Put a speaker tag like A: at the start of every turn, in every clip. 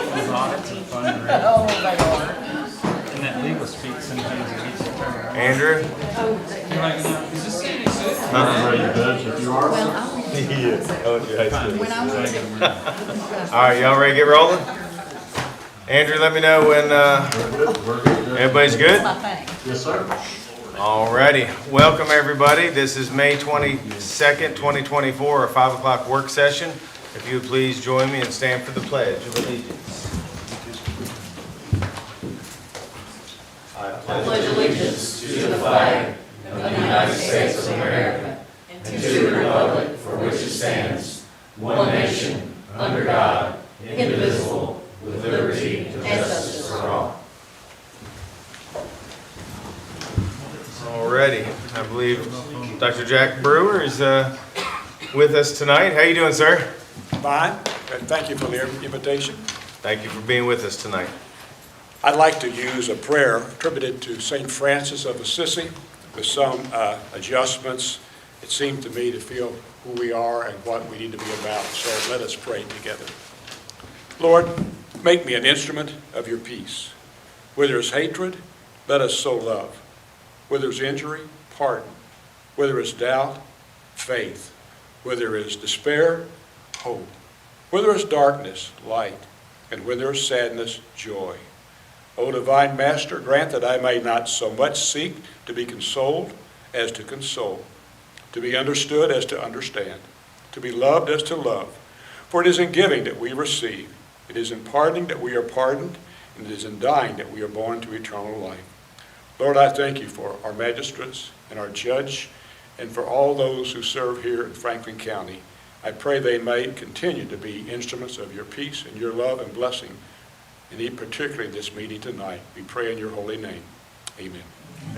A: Those audits are fun to read.
B: Oh, they are.
A: And that legal speak sometimes it gets you turned around.
C: Andrew?
A: You're like, no, is this Sandy Sue?
D: Ready to judge if you are.
C: He is. Oh, yeah,
B: When I was
C: all right, y'all ready to get rolling? Andrew, let me know when
D: We're good.
C: everybody's good.
B: my thing.
D: Yes, sir.
C: Alrighty, welcome everybody. This is May 22nd, 2024, a 5 o'clock work session. If you would please join me and stand for the Pledge of Allegiance.
E: I pledge allegiance to the flag of the United States of America and to the republic for which it stands, one nation, under God, indivisible, with liberty and justice for all.
C: Alrighty, I believe Dr. Jack Brewer is with us tonight. How you doing, sir?
F: Fine, and thank you for the invitation.
C: Thank you for being with us tonight.
F: I'd like to use a prayer attributed to St. Francis of Assisi with some adjustments. It seemed to me to feel who we are and what we need to be about, so let us pray together. Lord, make me an instrument of your peace. Where there's hatred, let us sow love. Where there's injury, pardon. Where there is doubt, faith. Where there is despair, hope. Where there is darkness, light. And where there is sadness, joy. O divine Master, grant that I may not so much seek to be consoled as to console, to be understood as to understand, to be loved as to love. For it is in giving that we receive, it is in pardoning that we are pardoned, and it is in dying that we are born to eternal life. Lord, I thank you for our magistrates and our judge, and for all those who serve here in Franklin County. I pray they may continue to be instruments of your peace and your love and blessing, and particularly this meeting tonight. We pray in your holy name. Amen.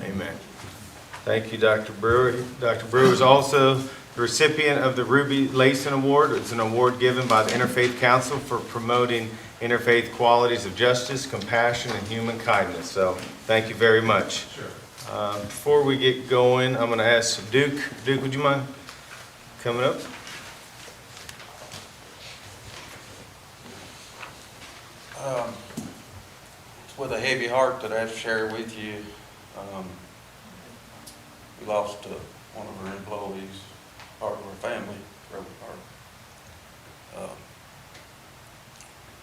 C: Amen. Thank you, Dr. Brewer. Dr. Brewer is also the recipient of the Ruby Layson Award. It's an award given by the Interfaith Council for promoting interfaith qualities of justice, compassion, and human kindness. So thank you very much.
D: Sure.
C: Before we get going, I'm going to ask Duke. Duke, would you mind coming up?
G: It's with a heavy heart that I have to share with you. We lost one of our employees, part of our family, broke heart.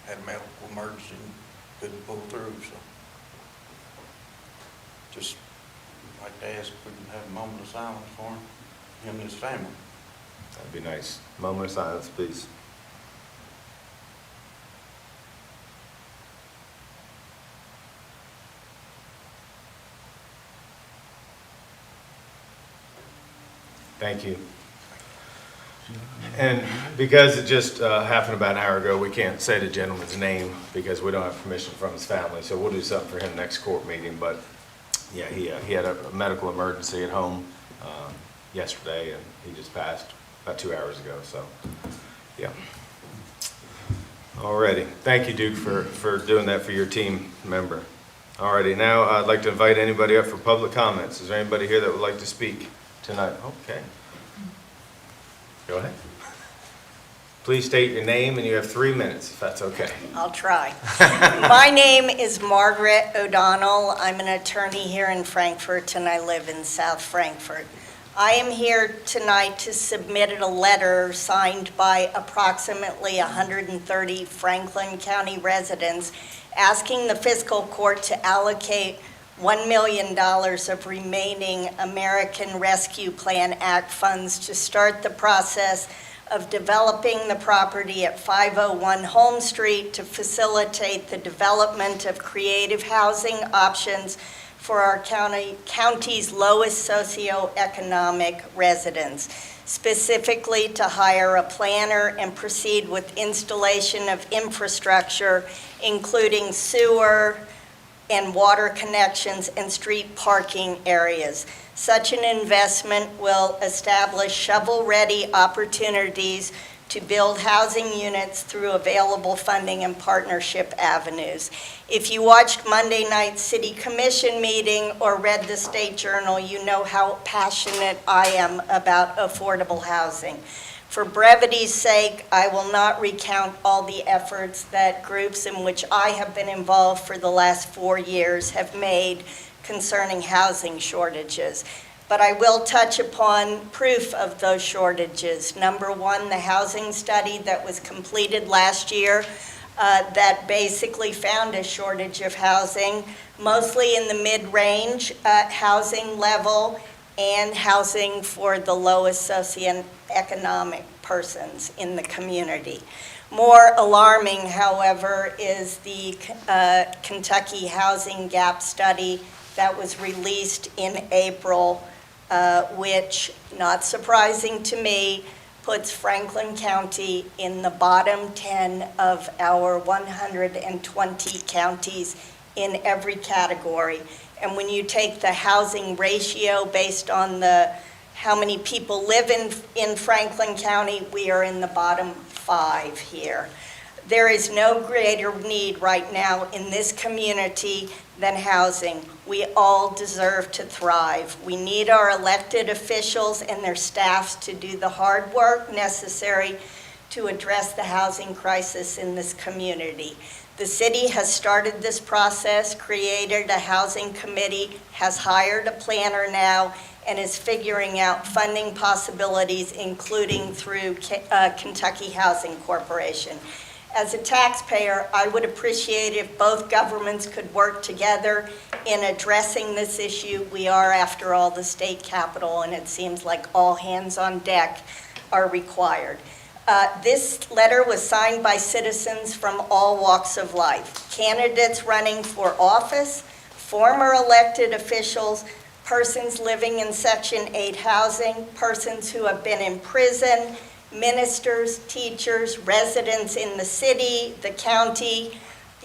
G: Had a medical emergency, couldn't pull through, so just like to ask if we can have a moment of silence for him and his family.
C: That'd be nice. Moment of silence, please. Thank you. And because it just happened about an hour ago, we can't say the gentleman's name because we don't have permission from his family. So we'll do something for him next court meeting. But yeah, he had a medical emergency at home yesterday, and he just passed about 2 hours ago. So yeah. Alrighty. Thank you, Duke, for doing that for your team member. Alrighty. Now I'd like to invite anybody up for public comments. Is there anybody here that would like to speak tonight? Okay. Go ahead. Please state your name, and you have 3 minutes, if that's okay.
H: I'll try. My name is Margaret O'Donnell. I'm an attorney here in Frankfurt, and I live in South Frankfurt. I am here tonight to submit a letter signed by approximately 130 Franklin County residents asking the Fiscal Court to allocate $1 million of remaining American Rescue Plan Act funds to start the process of developing the property at 501 Holmes Street to facilitate the development of creative housing options for our county's lowest socioeconomic residents, specifically to hire a planner and proceed with installation of infrastructure, including sewer and water connections and street parking areas. Such an investment will establish shovel-ready opportunities to build housing units through available funding and partnership avenues. If you watched Monday night's City Commission meeting or read the State Journal, you know how passionate I am about affordable housing. For brevity's sake, I will not recount all the efforts that groups in which I have been involved for the last 4 years have made concerning housing shortages. But I will touch upon proof of those shortages. Number one, the housing study that was completed last year that basically found a shortage of housing, mostly in the mid-range housing level and housing for the lowest socioeconomic persons in the community. More alarming, however, is the Kentucky Housing Gap Study that was released in April, which, not surprising to me, puts Franklin County in the bottom 10 of our 120 counties in every category. And when you take the housing ratio based on how many people live in Franklin County, we are in the bottom 5 here. There is no greater need right now in this community than housing. We all deserve to thrive. We need our elected officials and their staffs to do the hard work necessary to address the housing crisis in this community. The city has started this process, created a housing committee, has hired a planner now, and is figuring out funding possibilities, including through Kentucky Housing Corporation. As a taxpayer, I would appreciate if both governments could work together in addressing this issue. We are, after all, the state capital, and it seems like all hands on deck are required. This letter was signed by citizens from all walks of life, candidates running for office, former elected officials, persons living in Section 8 housing, persons who have been in prison, ministers, teachers, residents in the city, the county,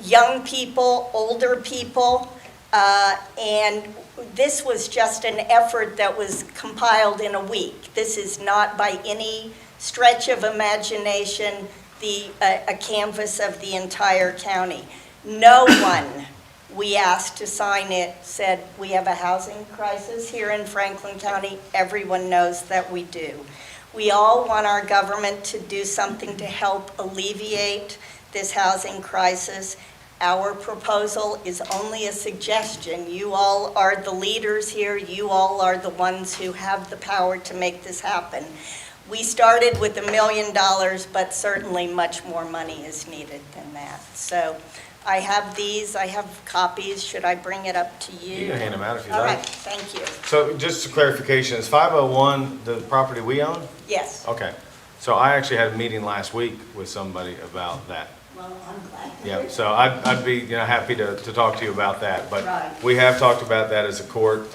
H: young people, older people, and this was just an effort that was compiled in a week. This is not by any stretch of imagination a canvas of the entire county. No one we asked to sign it said we have a housing crisis here in Franklin County. Everyone knows that we do. We all want our government to do something to help alleviate this housing crisis. Our proposal is only a suggestion. You all are the leaders here. You all are the ones who have the power to make this happen. We started with $1 million, but certainly much more money is needed than that. So I have these, I have copies. Should I bring it up to you?
C: You can hand them out if you
H: All
C: like.
H: right, thank you.
C: So just a clarification, is 501 the property we own?
H: Yes.
C: Okay. So I actually had a meeting last week with somebody about that.
H: Well, I'm glad.
C: Yeah, so I'd be, happy to talk to you about that. But
H: Right.
C: we have talked about that as a court,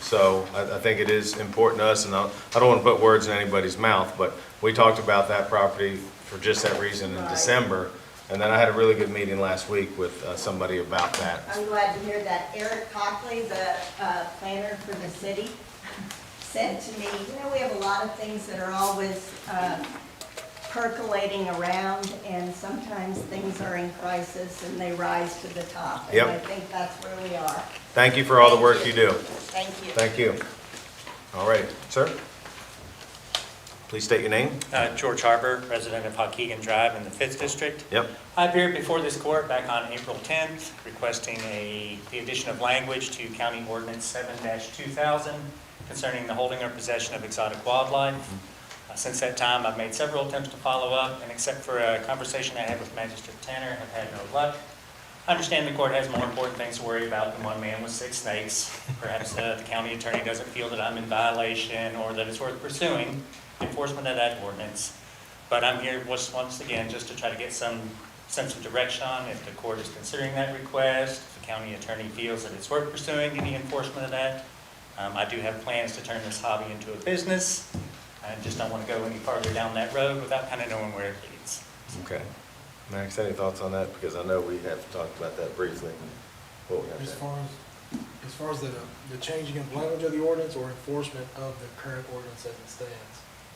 C: so I think it is important to us, and I don't want to put words in anybody's mouth, but we talked about that property for just that reason in
H: Right.
C: December. And then I had a really good meeting last week with somebody about that.
H: I'm glad to hear that. Eric Cockley, the planner for the city, said to me, we have a lot of things that are always percolating around, and sometimes things are in crisis and they rise to the top.
C: Yep.
H: And I think that's where we are.
C: Thank you for all the work you do.
H: Thank you.
C: Thank you. All right, sir? Please state your name.
B: George Harbor, resident of Waukegan Drive in the 5th District.
C: Yep.
B: I appeared before this court back on April 10th requesting the addition of language to County Ordinance 7-2000 concerning the holding or possession of exotic wildlife. Since that time, I've made several attempts to follow up, and except for a conversation I had with Magistrate Tanner, have had no luck. I understand the court has more important things to worry about than one man with 6 snakes. Perhaps the county attorney doesn't feel that I'm in violation or that it's worth pursuing enforcement of that ordinance. But I'm here once again just to try to get some sense of direction on if the court is considering that request, if the county attorney feels that it's worth pursuing any enforcement of that. I do have plans to turn this hobby into a business. I just don't want to go any farther down that road without kind of knowing where it leads.
C: Okay. Max, any thoughts on that? Because I know we have talked about that briefly. What we have
I: As
C: to-
I: far as the changing of language of the ordinance or enforcement of the current ordinance as it stands?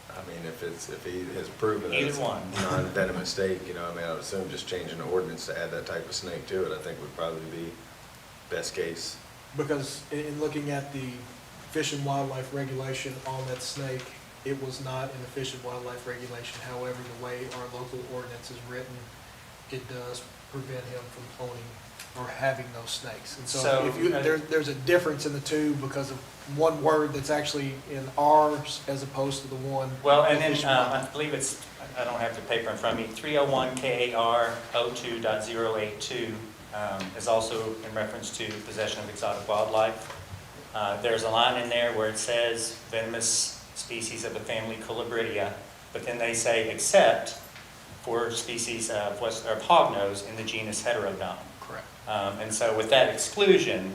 C: I mean, if he has proven that it's
B: Either one.
C: non-venomous snake, I would assume just changing the ordinance to add that type of snake to it, I think would probably be best case.
I: Because in looking at the Fish and Wildlife regulation on that snake, it was not an efficient wildlife regulation. However, the way our local ordinance is written, it does prevent him from owning or having those snakes. And so
B: So,
I: if you, there's a difference in the two because of one word that's actually in ours as opposed to the one.
B: Well, and then
I: efficient
B: I
I: wildlife.
B: believe it's, I don't have the paper in front of me, 301 KAR 02.082 is also in reference to possession of exotic wildlife. There's a line in there where it says venomous species of the family Colubridia, but then they say except for species of hognose in the genus Heterodon.
I: Correct.
B: And so with that exclusion,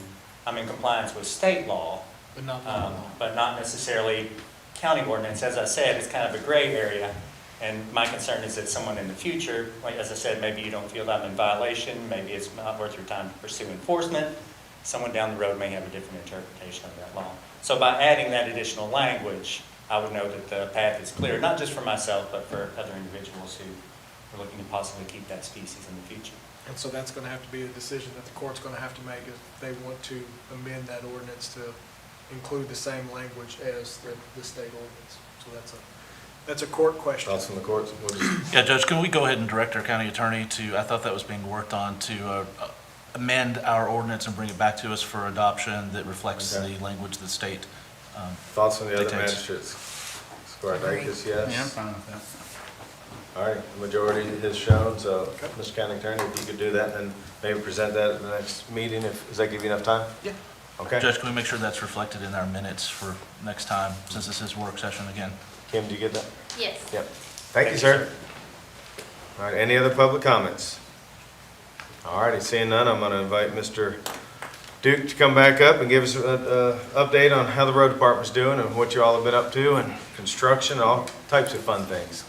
B: I'm in compliance with state law,
I: But not local law.
B: but not necessarily county ordinance. As I said, it's kind of a gray area, and my concern is that someone in the future, like as I said, maybe you don't feel that I'm in violation, maybe it's not worth your time to pursue enforcement, someone down the road may have a different interpretation of that law. So by adding that additional language, I would know that the path is clear, not just for myself, but for other individuals who are looking to possibly keep that species in the future.
I: And so that's going to have to be a decision that the court's going to have to make if they want to amend that ordinance to include the same language as the state ordinance. So that's a court question.
C: Thoughts from the courts? We'll just-
E: Yeah, Judge, can we go ahead and direct our county attorney to, I thought that was being worked on, to amend our ordinance and bring it back to us for adoption that reflects
C: Okay.
E: the language of the state.
C: Thoughts from the other
E: Dictates.
C: magistrates? Squaredakis, yes?
A: Yeah, I'm fine with that.
C: All right, the majority is shown, so Mr. County Attorney, if you could do that, and maybe present that at the next meeting, does that give you enough time?
I: Yeah.
C: Okay.
E: Judge, can we make sure that's reflected in our minutes for next time, since this is work session again?
C: Kim, do you get that?
J: Yes.
C: Yep. Thank you, sir. All right, any other public comments? All righty, seeing none, I'm going to invite Mr. Duke to come back up and give us an update on how the road department's doing and what you all have been up to, and construction, all types of fun things.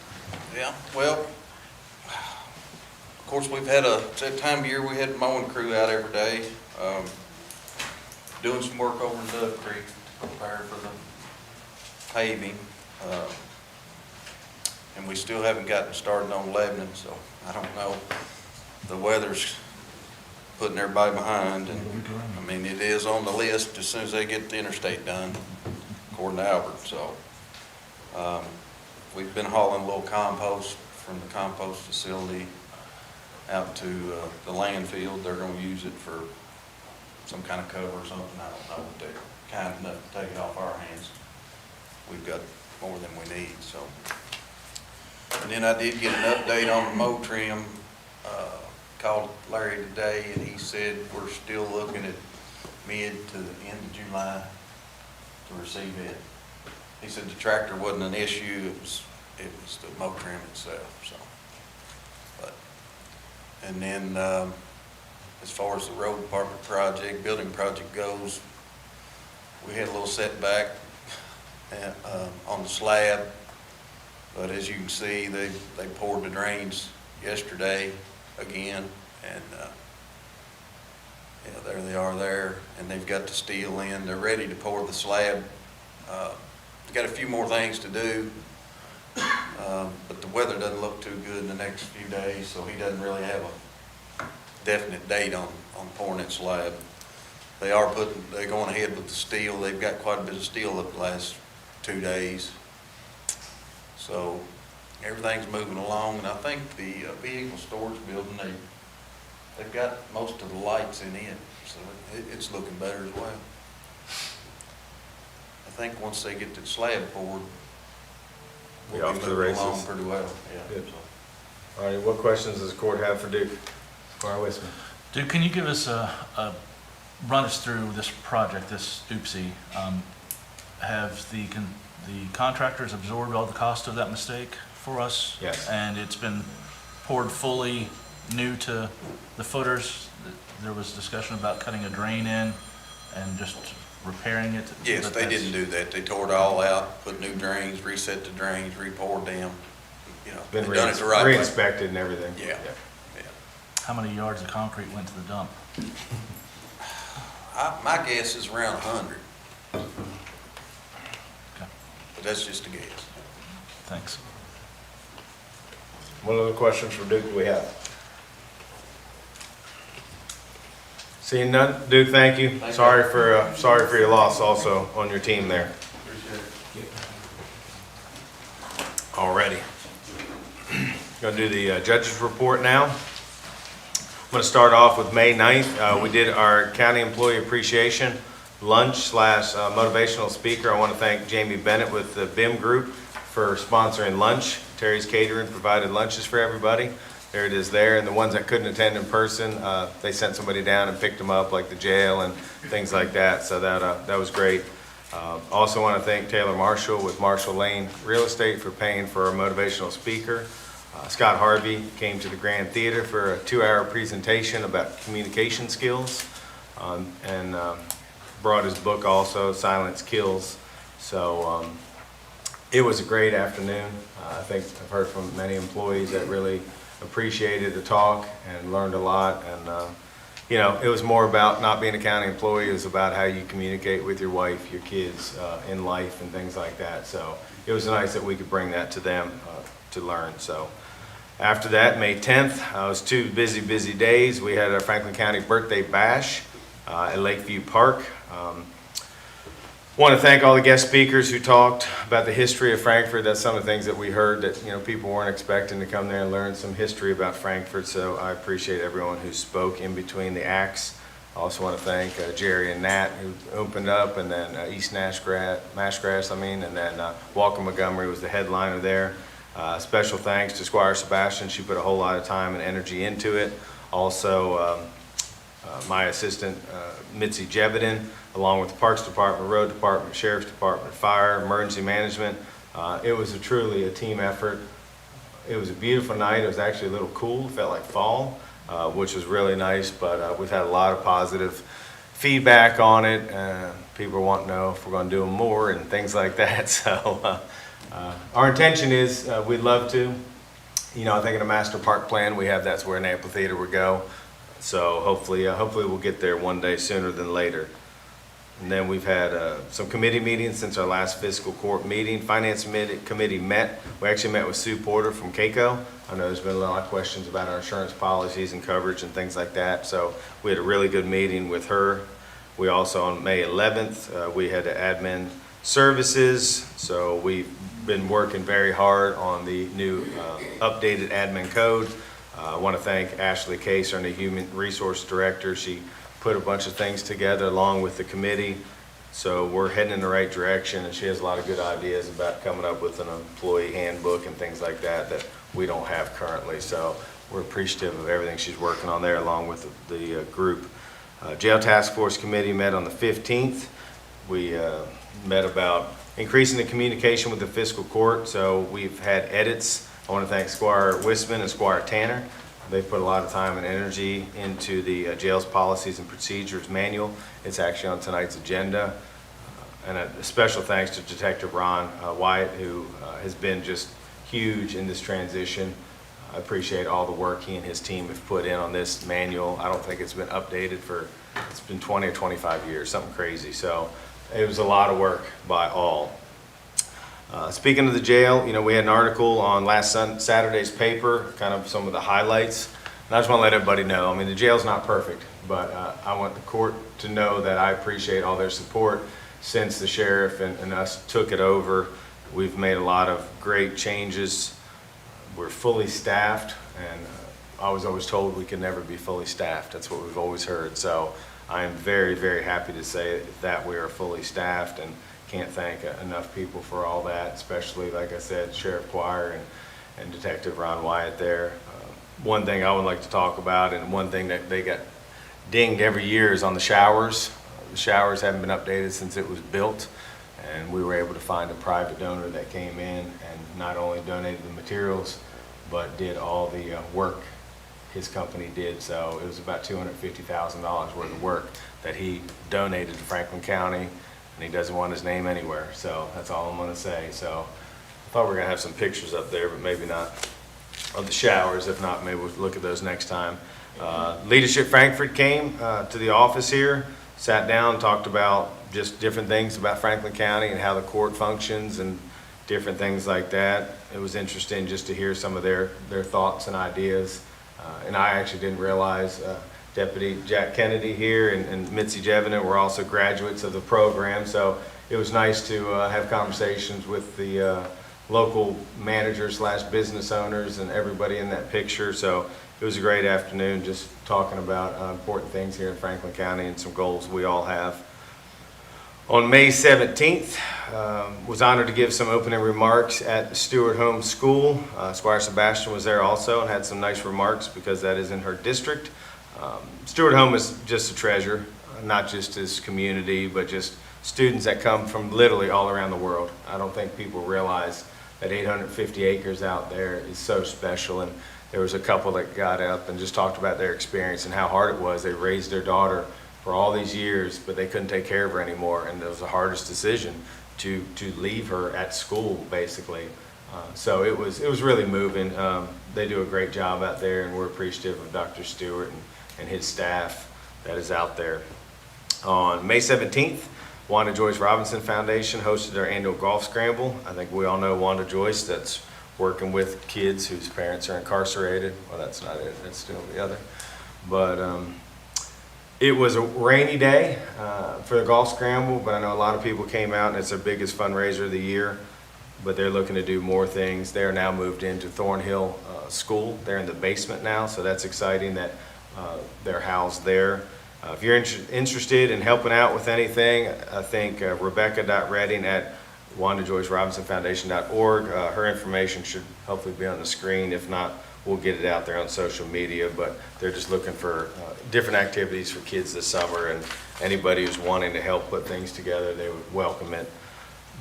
G: Yeah, well, of course, we've had it's that time of year, we had a mowing crew out every day, doing some work over in Dove Creek to prepare for the paving. And we still haven't gotten started on Lebanon, so I don't know. The weather's putting everybody behind, and I mean, it is on the list as soon as they get the interstate done, according to Albert, so. We've been hauling a little compost from the compost facility out to the landfill. They're gonna use it for some kind of cover or something, I don't know, but they're kind enough to take it off our hands. We've got more than we need, so. And then I did get an update on the mow trim. Called Larry today, and he said we're still looking at mid to the end of July to receive it. He said the tractor wasn't an issue, it was the mow trim itself, so. But, and then, as far as the road department project, building project goes, we had a little setback on the slab, but as you can see, they poured the drains yesterday again, and yeah, there they are there, and they've got the steel in, they're ready to pour the slab. They've got a few more things to do, but the weather doesn't look too good in the next few days, so he doesn't really have a definite date on pouring that slab. They're going ahead with the steel. They've got quite a bit of steel up the last 2 days. So everything's moving along, and I think the vehicle storage building, they've got most of the lights in it, so it's looking better as well. I think once they get the slab poured,
C: Be
G: we'll
C: off
G: be
C: to the
G: moving along
C: races.
G: pretty well. Yeah.
C: Good. All right, what questions does the court have for Duke? Squire Westman.
E: Duke, can you give us run us through this project, this oopsie? Have the contractors absorbed all the cost of that mistake for us?
C: Yes.
E: And it's been poured fully new to the footers? There was discussion about cutting a drain in and just repairing it?
G: Yes,
E: But
G: they
E: that's-
G: didn't do that. They tore it all out, put new drains, reset the drains, re-poured them. You know,
C: Been
G: they've done it the right way.
C: re-inspected and everything.
G: Yeah. Yeah.
E: How many yards of concrete went to the dump?
G: My guess is around 100,
E: Okay,
G: but that's just a guess.
E: thanks.
C: What other questions for Duke do we have? Seeing none, Duke, thank you. Sorry for your loss also on your team there.
G: Appreciate it.
C: already. Going to do the judge's report now. I'm going to start off with May 9th. We did our county employee appreciation lunch slash motivational speaker. I want to thank Jamie Bennett with the BIM group for sponsoring lunch. Terry's Catering provided lunches for everybody. There it is there. And the ones that couldn't attend in person, they sent somebody down and picked them up, like the jail and things like that. So that was great. Also want to thank Taylor Marshall with Marshall Lane Real Estate for paying for our motivational speaker. Scott Harvey came to the Grand Theater for a 2-hour presentation about communication skills, and brought his book also, Silence Kills. So it was a great afternoon. I think I've heard from many employees that really appreciated the talk and learned a lot. And you know, it was more about not being a county employee. It was about how you communicate with your wife, your kids in life and things like that. So it was nice that we could bring that to them to learn. So after that, May 10th, it was 2 busy days. We had our Franklin County Birthday Bash at Lakeview Park. Want to thank all the guest speakers who talked about the history of Frankfort. That's some of the things that we heard that, you know, people weren't expecting to come there and learn some history about Frankfort. So I appreciate everyone who spoke in between the acts. I also want to thank Jerry and Nat who opened up, and then East Mashgrass, and then Walker Montgomery was the headliner there. Special thanks to Squire Sebastian. She put a whole lot of time and energy into it. Also, my assistant, Mitzi Jevedin, along with the Parks Department, Road Department, Sheriff's Department, Fire, Emergency Management. It was truly a team effort. It was a beautiful night. It was actually a little cool. It felt like fall, which was really nice, but we've had a lot of positive feedback on it. People want to know if we're going to do them more and things like that. So our intention is we'd love to. You know, I think in a master park plan we have that's where an amphitheater would go. So hopefully we'll get there one day sooner than later. And then we've had some committee meetings since our last fiscal court meeting. Finance committee met. We actually met with Sue Porter from CAECO. I know there's been a lot of questions about our insurance policies and coverage and things like that. So we had a really good meeting with her. We also, on May 11th, we had the admin services. So we've been working very hard on the new updated admin code. I want to thank Ashley Case, our new Human Resource Director. She put a bunch of things together along with the committee. So we're heading in the right direction, and she has a lot of good ideas about coming up with an employee handbook and things like that that we don't have currently. So we're appreciative of everything she's working on there along with the group. Jail Task Force Committee met on the 15th. We met about increasing the communication with the Fiscal Court. So we've had edits. I want to thank Squire Wisman and Squire Tanner. They put a lot of time and energy into the jail's policies and procedures manual. It's actually on tonight's agenda. And a special thanks to Detective Ron Wyatt, who has been just huge in this transition. I appreciate all the work he and his team have put in on this manual. I don't think it's been updated it's been 20 or 25 years, something crazy. So it was a lot of work by all. Speaking of the jail, you know, we had an article on last Saturday's paper, kind of some of the highlights. And I just want to let everybody know, I mean, the jail's not perfect, but I want the court to know that I appreciate all their support since the sheriff and us took it over. We've made a lot of great changes. We're fully staffed, and I was always told we could never be fully staffed. That's what we've always heard. So I am very, very happy to say that we are fully staffed, and can't thank enough people for all that, especially, like I said, Sheriff Quire and Detective Ron Wyatt there. One thing I would like to talk about, and one thing that they got dinged every year, is on the showers. The showers haven't been updated since it was built, and we were able to find a private donor that came in and not only donated the materials, but did all the work his company did. So it was about $250,000 worth of work that he donated to Franklin County. And he doesn't want his name anywhere, so that's all I'm going to say. So I thought we were going to have some pictures up there, but maybe not, of the showers. If not, maybe we'll look at those next time. Leadership Frankfort came to the office here, sat down, talked about just different things about Franklin County and how the court functions and different things like that. It was interesting just to hear some of their thoughts and ideas. And I actually didn't realize Deputy Jack Kennedy here and Mitzi Jevedin were also graduates of the program, so it was nice to have conversations with local managers / business owners and everybody in that picture. So it was a great afternoon just talking about important things here in Franklin County and some goals we all have. On May 17th, was honored to give some opening remarks at the Stewart Home School. Squire Sebastian was there also and had some nice remarks because that is in her district. Stewart Home is just a treasure, not just this community, but just students that come from literally all around the world. I don't think people realize that 850 acres out there is so special. And there was a couple that got up and just talked about their experience and how hard it was. They raised their daughter for all these years, but they couldn't take care of her anymore, and it was the hardest decision to leave her at school, basically. So it was really moving. They do a great job out there, and we're appreciative of Dr. Stewart and his staff that is out there. On May 17th, Wanda Joyce Robinson Foundation hosted their annual golf scramble. I think we all know Wanda Joyce, that's working with kids whose parents are incarcerated. Well, that's not it, that's still the other. But it was a rainy day for the golf scramble, but I know a lot of people came out, and it's their biggest fundraiser of the year. But they're looking to do more things. They're now moved into Thornhill School. They're in the basement now, so that's exciting that they're housed there. If you're interested in helping out with anything, I think Rebecca.Redding at WandaJoyceRobinsonFoundation.org. Her information should hopefully be on the screen. If not, we'll get it out there on social media. But they're just looking for different activities for kids this summer, and anybody who's wanting to help put things together, they would welcome it.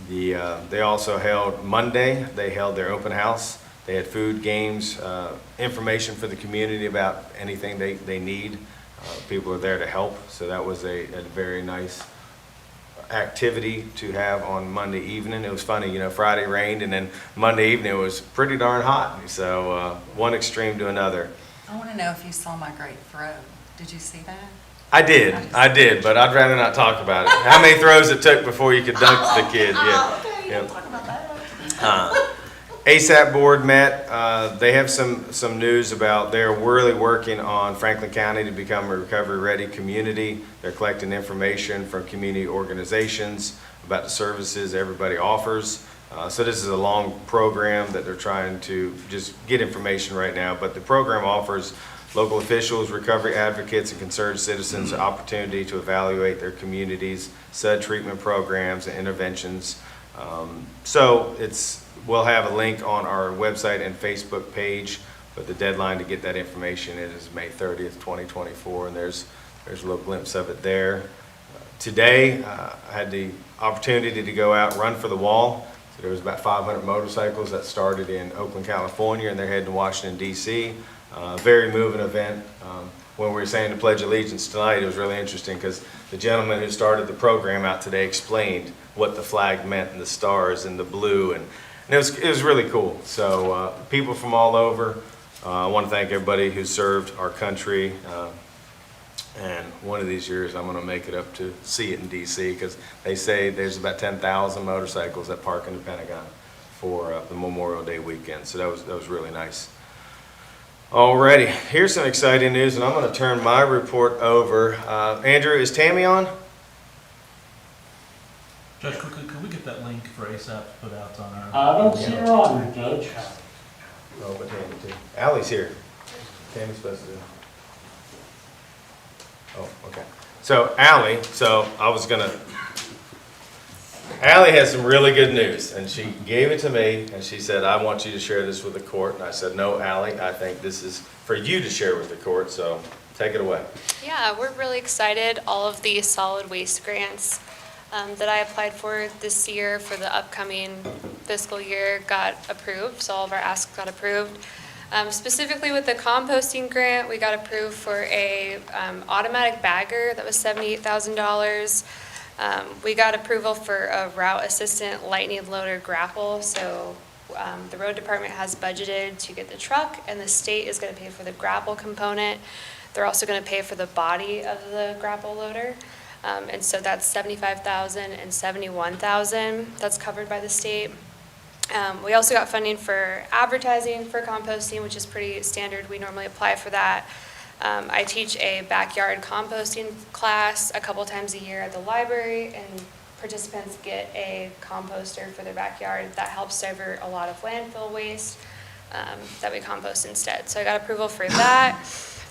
C: They also held Monday, they held their open house. They had food, games, information for the community about anything they need. People are there to help, so that was a very nice activity to have on Monday evening. It was funny, Friday rained, and then Monday evening it was pretty darn hot. So one extreme to another.
E: I want to know if you saw my great throw. Did you see that?
C: I did, but I'd rather not talk about it. How many throws it took before you could dunk the kid? Yeah.
E: Okay, you
C: Yep.
E: don't talk about that.
C: ASAP board met. They have some news about they're really working on Franklin County to become a recovery-ready community. They're collecting information from community organizations about the services everybody offers. So this is a long program that they're trying to just get information right now. But the program offers local officials, recovery advocates, and concerned citizens an opportunity to evaluate their communities, SUD treatment programs, and interventions. We'll have a link on our website and Facebook page, but the deadline to get that information is May 30th, 2024, and there's a little glimpse of it there. Today, I had the opportunity to go out and run for the wall. So there was about 500 motorcycles that started in Oakland, California, and they're heading to Washington, D.C. Very moving event. When we were saying the Pledge of Allegiance tonight, it was really interesting because the gentleman who started the program out today explained what the flag meant and the stars and the blue, and it was really cool. So people from all over, I want to thank everybody who served our country. And one of these years I'm going to make it up to see it in D.C. because they say there's about 10,000 motorcycles that park in the Pentagon for the Memorial Day weekend. So that was really nice. Alrighty, here's some exciting news, and I'm going to turn my report over. Andrew, is Tammy on?
A: Judge, quickly, could we get that link for ASAP to put out on our?
D: I don't see her on here, Judge.
C: Oh, but Tammy too. Allie's here. Tammy's supposed to do. Oh, okay. So Allie, Allie has some really good news, and she gave it to me, and she said, I want you to share this with the court. And I said, no, Allie, I think this is for you to share with the court, so take it away.
J: Yeah, we're really excited. All of the solid waste grants that I applied for this year for the upcoming fiscal year got approved, so all of our asks got approved. Specifically with the composting grant, we got approved for a automatic bagger that was $78,000. We got approval for a route assistant lightning loader grapple, so the road department has budgeted to get the truck, and the state is going to pay for the grapple component. They're also going to pay for the body of the grapple loader. And so that's $75,000 and $71,000. That's covered by the state. We also got funding for advertising for composting, which is pretty standard. We normally apply for that. I teach a backyard composting class a couple times a year at the library, and participants get a composter for their backyard that helps divert a lot of landfill waste that we compost instead. So I got approval for that.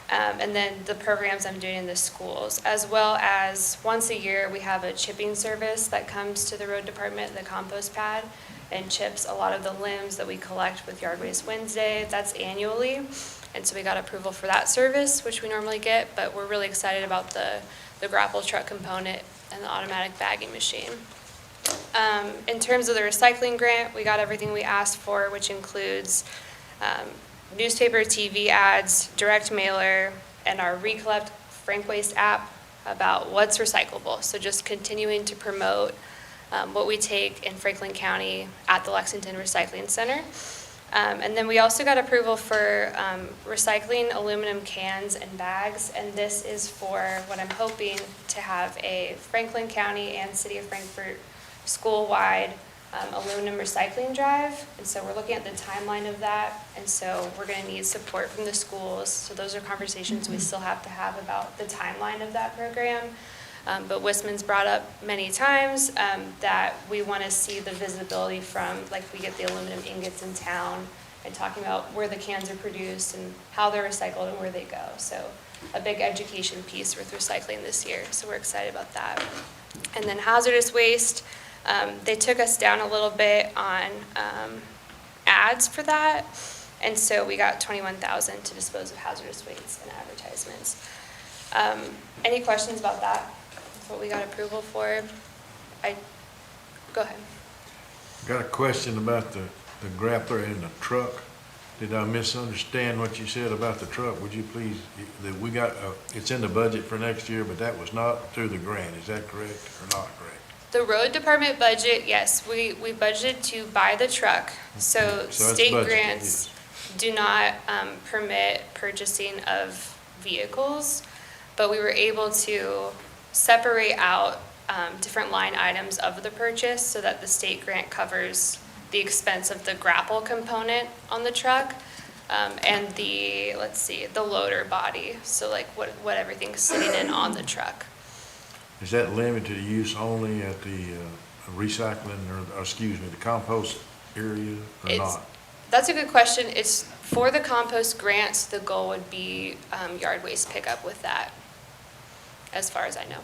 J: And then the programs I'm doing in the schools, as well as once a year, we have a chipping service that comes to the road department, the compost pad, and chips a lot of the limbs that we collect with Yard Waste Wednesday. That's annually. And so we got approval for that service, which we normally get, but we're really excited about the grapple truck component and the automatic bagging machine. In terms of the recycling grant, we got everything we asked for, which includes newspaper, TV ads, direct mailer, and our Recollect Frank Waste app about what's recyclable. So just continuing to promote what we take in Franklin County at the Lexington Recycling Center. And then we also got approval for recycling aluminum cans and bags, and this is for what I'm hoping to have a Franklin County and City of Frankfort school-wide aluminum recycling drive. And so we're looking at the timeline of that, and so we're going to need support from the schools. So those are conversations we still have to have about the timeline of that program. But Wisman's brought up many times that we want to see the visibility from, like we get the aluminum ingots in town, and talking about where the cans are produced and how they're recycled and where they go. So a big education piece with recycling this year. So we're excited about that. And then hazardous waste, they took us down a little bit on ads for that. And so we got $21,000 to dispose of hazardous waste and advertisements. Any questions about that? That's what we got approval for. Go ahead.
K: Got a question about the grappler and the truck. Did I misunderstand what you said about the truck? Would you please, that we got, it's in the budget for next year, but that was not through the grant. Is that correct or not correct?
J: The road department budget, yes, we budgeted to buy the truck. So
K: it's
J: state
K: budgeted,
J: grants do not permit purchasing of vehicles, but we were able to separate out different line items of the purchase so that the state grant covers the expense of the grapple component on the truck and the, the loader body. So like what everything's sitting in on the truck.
K: Is that limited to use only at the recycling or excuse me, the compost area or not?
J: That's a good question. It's for the compost grants, the goal would be yard waste pickup with that, as far as I know.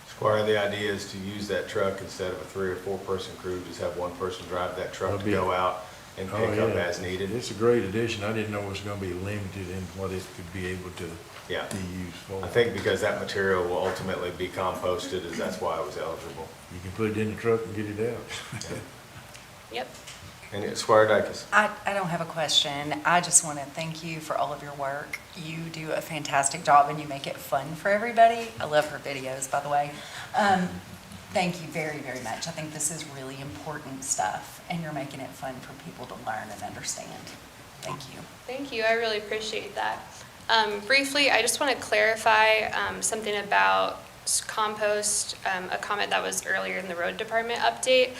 C: Squire, the idea is to use that truck instead of a 3 or 4 person crew, just have one person drive that truck to go out and pick up as needed.
K: It's a great addition. I didn't know it was going to be limited in what it could be able to be used for.
C: I think because that material will ultimately be composted, that's why it was eligible.
K: You can put it in the truck and get it out.
J: Yep.
C: And Squire Dykes.
L: I don't have a question. I just want to thank you for all of your work. You do a fantastic job and you make it fun for everybody. I love her videos, by the way. Thank you very, very much. I think this is really important stuff and you're making it fun for people to learn and understand. Thank you.
J: Thank you. I really appreciate that. Briefly, I just want to clarify something about compost, a comment that was earlier in the road department update.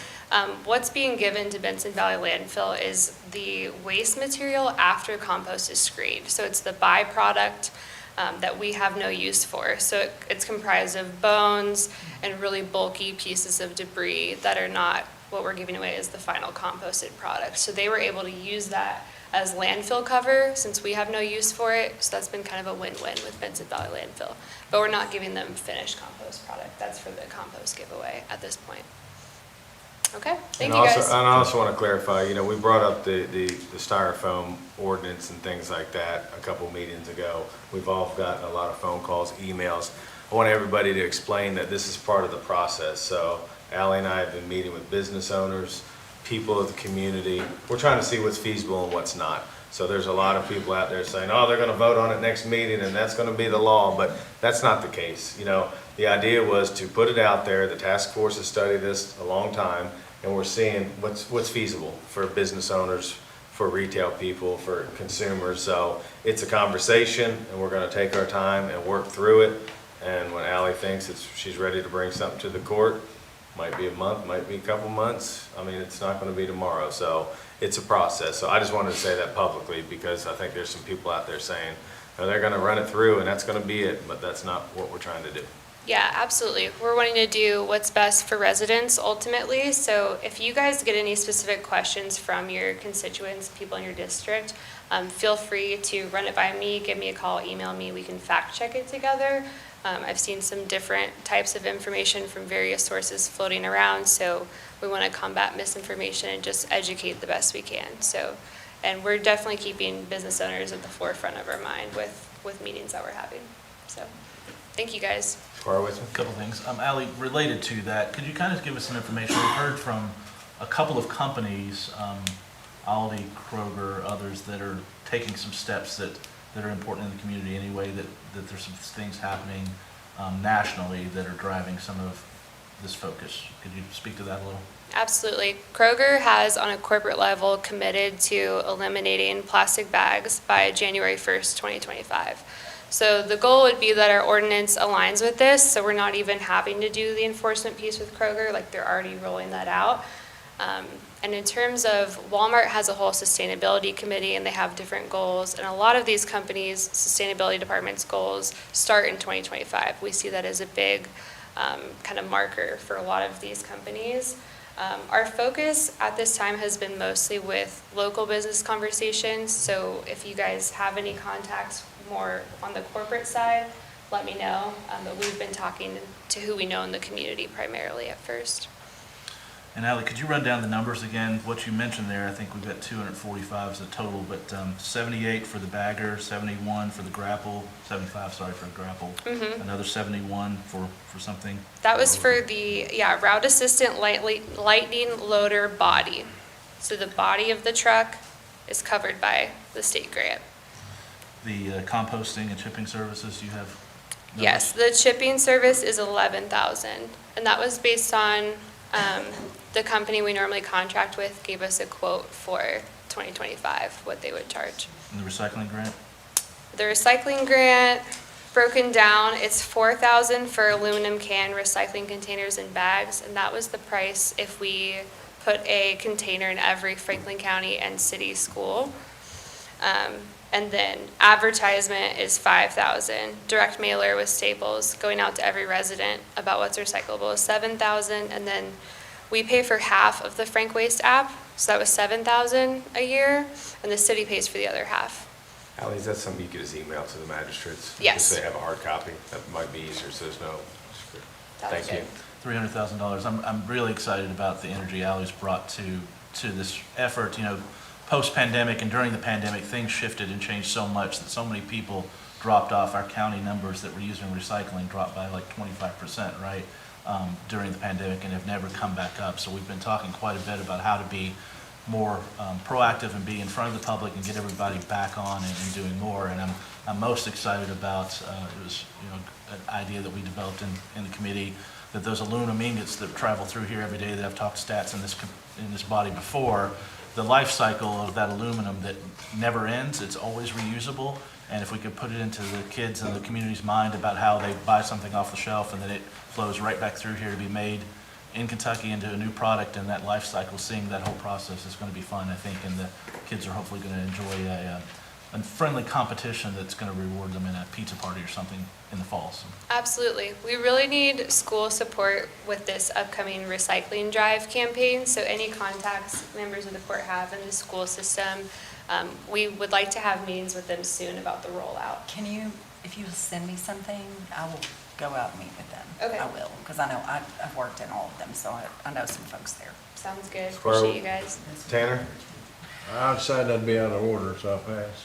J: What's being given to Benson Valley Landfill is the waste material after compost is screened. So it's the byproduct that we have no use for. So it's comprised of bones and really bulky pieces of debris that are not what we're giving away as the final composted product. So they were able to use that as landfill cover since we have no use for it. So that's been kind of a win-win with Benson Valley Landfill. But we're not giving them finished compost product. That's for the compost giveaway at this point. Okay, thank you guys.
C: And I also want to clarify, we brought up the styrofoam ordinance and things like that a couple meetings ago. We've all gotten a lot of phone calls, emails. I want everybody to explain that this is part of the process. So Allie and I have been meeting with business owners, people of the community. We're trying to see what's feasible and what's not. So there's a lot of people out there saying, oh, they're going to vote on it next meeting and that's going to be the law, but that's not the case. The idea was to put it out there. The task force has studied this a long time, and we're seeing what's feasible for business owners, for retail people, for consumers. So it's a conversation, and we're going to take our time and work through it. And when Allie thinks she's ready to bring something to the court, might be a month, might be a couple months. I mean, it's not going to be tomorrow. So it's a process. So I just wanted to say that publicly because I think there's some people out there saying, they're going to run it through and that's going to be it, but that's not what we're trying to do.
J: Yeah, absolutely. We're wanting to do what's best for residents ultimately. So if you guys get any specific questions from your constituents, people in your district, feel free to run it by me, give me a call, email me. We can fact check it together. I've seen some different types of information from various sources floating around. So we want to combat misinformation and just educate the best we can. So, and we're definitely keeping business owners at the forefront of our mind with meetings that we're having. So thank you guys.
C: With me?
A: A couple things. Ally, related to that, could you kind of give us some information? We've heard from a couple of companies, Aldi, Kroger, others that are taking some steps that are important in the community anyway, that there's some things happening nationally that are driving some of this focus. Could you speak to that a little?
J: Absolutely. Kroger has, on a corporate level, committed to eliminating plastic bags by January 1st, 2025. So the goal would be that our ordinance aligns with this, so we're not even having to do the enforcement piece with Kroger, like they're already rolling that out. And in terms of, Walmart has a whole sustainability committee and they have different goals, and a lot of these companies' sustainability department's goals start in 2025. We see that as a big kind of marker for a lot of these companies. Our focus at this time has been mostly with local business conversations, so if you guys have any contacts more on the corporate side, let me know. But we've been talking to who we know in the community primarily at first.
A: And Ally, could you run down the numbers again? What you mentioned there, I think we've got 245 as a total, but 78 for the bagger, 71 for the grapple, 75, sorry, for the grapple. Another 71 for something.
J: That was for the, route assistant lightning loader body. So the body of the truck is covered by the state grant.
A: The composting and chipping services, you have numbers?
J: Yes, the chipping service is 11,000, and that was based on the company we normally contract with gave us a quote for 2025, what they would charge.
A: And the recycling grant?
J: The recycling grant, broken down, it's 4,000 for aluminum can recycling containers and bags, and that was the price if we put a container in every Franklin County and city school. And then advertisement is 5,000. Direct mailer with Staples going out to every resident about what's recyclable is 7,000. And then we pay for half of the Frank Waste app, so that was 7,000 a year, and the city pays for the other half.
C: Ally, is that something you could just email to the magistrates?
J: Yes.
C: Just they have a hard copy. That might be easier, so there's no. Thank you.
A: $300,000. I'm really excited about the energy Ally's brought to this effort. You know, post-pandemic and during the pandemic, things shifted and changed so much that so many people dropped off. Our county numbers that were using recycling dropped by like 25%, right, during the pandemic, and have never come back up. So we've been talking quite a bit about how to be more proactive and be in front of the public and get everybody back on and doing more. And I'm most excited about, it was, you know, an idea that we developed in the committee, that those aluminum ingots that travel through here every day, that I've talked to stats in this body before, the life cycle of that aluminum that never ends, it's always reusable. And if we could put it into the kids and the community's mind about how they buy something off the shelf and then it flows right back through here to be made in Kentucky into a new product, and that life cycle, seeing that whole process is going to be fun, I think, and the kids are hopefully going to enjoy a friendly competition that's going to reward them in a pizza party or something in the fall. So.
J: Absolutely. We really need school support with this upcoming recycling drive campaign. So any contacts members of the court have in the school system, we would like to have meetings with them soon about the rollout.
L: Can you, if you send me something, I will go out and meet with them.
J: Okay.
L: I will, because I know I've worked in all of them, so I know some folks there.
J: Sounds good.
C: Squirrel.
J: Appreciate you guys.
C: Tanner?
K: I decided that'd be out of order, so I passed.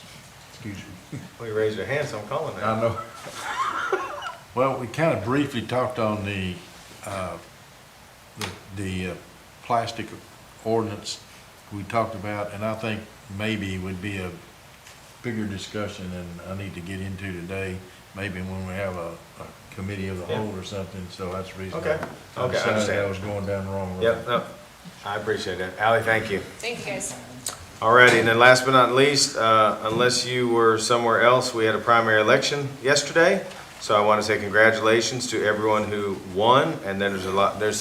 K: Excuse me.
C: Well, you raised your hand, so I'm calling that.
K: I know. Well, we kind of briefly talked on the plastic ordinance we talked about, and I think maybe would be a bigger discussion than I need to get into today, maybe when we have a committee of the whole or something, so that's the reason
C: Okay.
K: I
C: Okay, I
K: decided
C: understand.
K: I was going down the wrong road.
C: Yep, no, I appreciate that. Ally, thank you.
J: Thank you, guys.
C: Alrighty, and then last but not least, unless you were somewhere else, we had a primary election yesterday. So I want to say congratulations to everyone who won, and then there's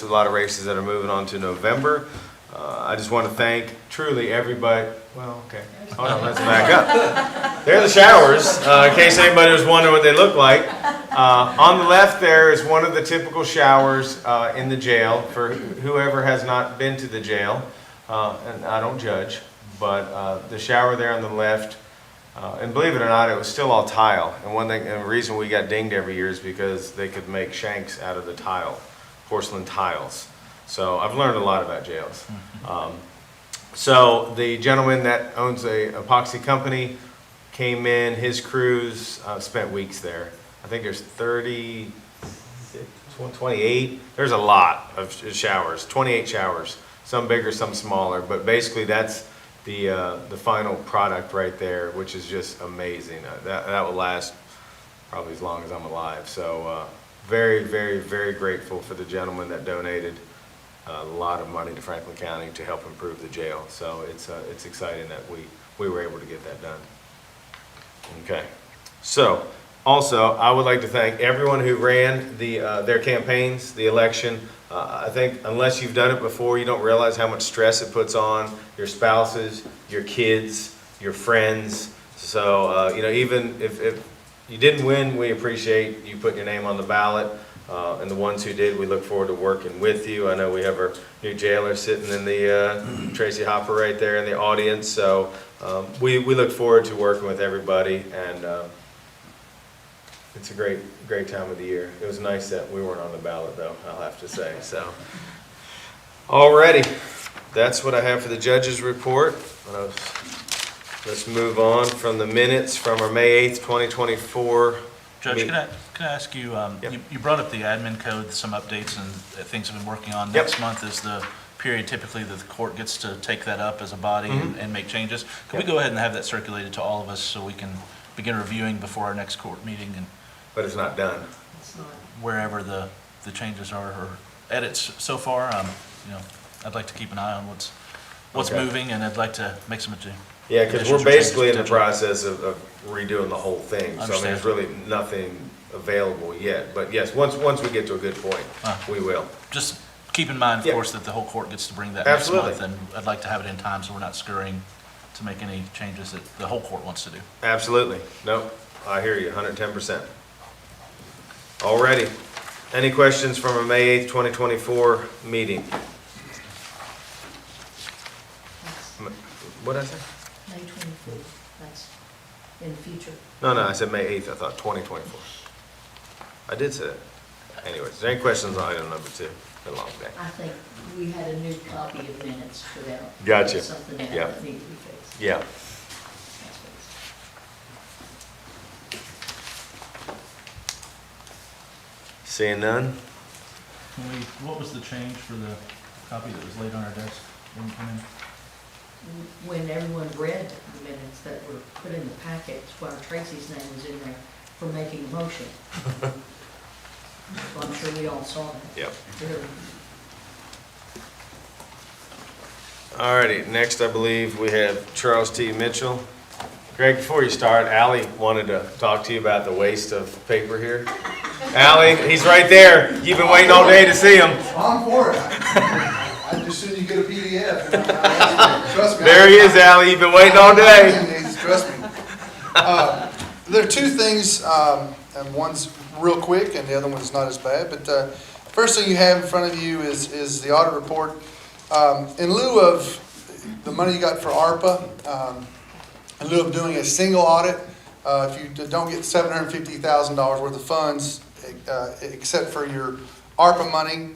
C: a lot of races that are moving on to November. I just want to thank truly everybody Well, okay. Hold on, let's back up. There are the showers, in case anybody was wondering what they look like. On the left there is one of the typical showers in the jail for whoever has not been to the jail. And I don't judge, but the shower there on the left, and believe it or not, it was still all tile. And one thing, and the reason we got dinged every year is because they could make shanks out of the tile, porcelain tiles. So I've learned a lot about jails. So the gentleman that owns a epoxy company came in, his crews spent weeks there. I think there's 28, there's a lot of showers, 28 showers, some bigger, some smaller, but basically that's the final product right there, which is just amazing. That will last probably as long as I'm alive. So very, very, very grateful for the gentleman that donated a lot of money to Franklin County to help improve the jail. So it's exciting that we were able to get that done. Okay. So also, I would like to thank everyone who ran their campaigns, the election. I think unless you've done it before, you don't realize how much stress it puts on your spouses, your kids, your friends. So, even if you didn't win, we appreciate you putting your name on the ballot. And the ones who did, we look forward to working with you. I know we have our new jailer sitting in the, Tracy Hopper right there in the audience. So we look forward to working with everybody, and it's a great time of the year. It was nice that we weren't on the ballot, though, I'll have to say. So, alrighty, that's what I have for the judge's report. Let's move on from the minutes from our May 8th, 2024
A: Judge,
C: meeting.
A: can I ask you,
C: Yep.
A: you brought up the admin code, some updates and things I've been working on.
C: Yep.
A: Next month is the period typically that the court gets to take that up as a body and make changes. Can we
C: Yep.
A: go ahead and have that circulated to all of us so we can begin reviewing before our next court meeting and
C: But it's not done.
A: wherever the changes are or edits so far? I'd like to keep an eye on what's
C: Okay.
A: moving, and I'd like to make some
C: Yeah, because
A: additions
C: we're
A: or changes
C: basically in the
A: potentially.
C: process of redoing the whole thing. So I mean, there's really nothing available yet. But yes, once we get to a good point, we will.
A: Just keep in mind, of
C: Yeah.
A: course, that the whole court gets to bring that next
C: Absolutely.
A: month, and I'd like to have it in time so we're not scurrying to make any changes that the whole court wants to do.
C: Absolutely. Nope, I hear you, 110%. Alrighty. Any questions from our May 8th, 2024 meeting? What'd I say?
E: May 24th, that's in the future.
C: No, I said May 8th, I thought 2024. I did say that. Anyways, is there any questions on item number 2? Been a long day.
E: I think we had a new copy of minutes for that.
C: Gotcha.
E: There's something else
C: Yeah.
E: that needed to be fixed.
C: Yeah.
E: That's fixed.
C: Seeing none?
A: What was the change for the copy that was laid on our desk when you came in?
E: When everyone read the minutes that were put in the packet, while Tracy's name was in there for making a motion. So I'm sure we all saw that.
C: Yep.
E: Very-
C: Alrighty, next I believe we have Charles T. Mitchell. Greg, before you start, Allie wanted to talk to you about the waste of paper here. Allie, he's right there. You've been waiting all day to see him.
M: I'm for it. I'd just soon you get a PDF. Trust me.
C: There he is, Allie. You've been waiting all day.
M: Trust me. There are two things, and one's real quick and the other one's not as bad. But first thing you have in front of you is the audit report. In lieu of the money you got for ARPA, in lieu of doing a single audit, if you don't get $750,000 worth of funds, except for your ARPA money,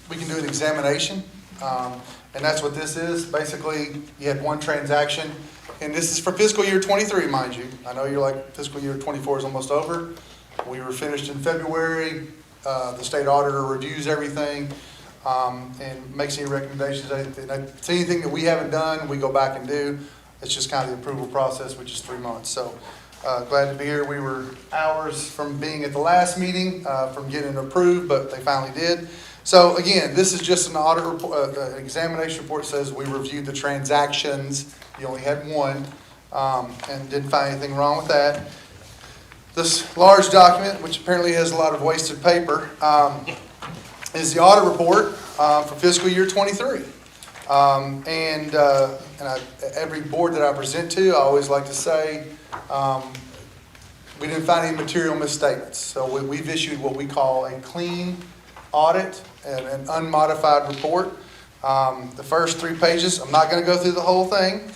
M: we can do an examination. And that's what this is. Basically, you had one transaction, and this is for fiscal year 23, mind you. I know you're like, fiscal year 24 is almost over. We were finished in February. The state auditor reviews everything and makes any recommendations. If it's anything that we haven't done, we go back and do. It's just kind of the approval process, which is 3 months. So glad to be here. We were hours from being at the last meeting, from getting approved, but they finally did. So again, this is just an audit report, an examination report says we reviewed the transactions. You only had one, and didn't find anything wrong with that. This large document, which apparently has a lot of wasted paper, is the audit report for fiscal year 23. Every board that I present to, I always like to say, we didn't find any material misstatements. So we've issued what we call a clean audit and an unmodified report. The first 3 pages, I'm not going to go through the whole thing,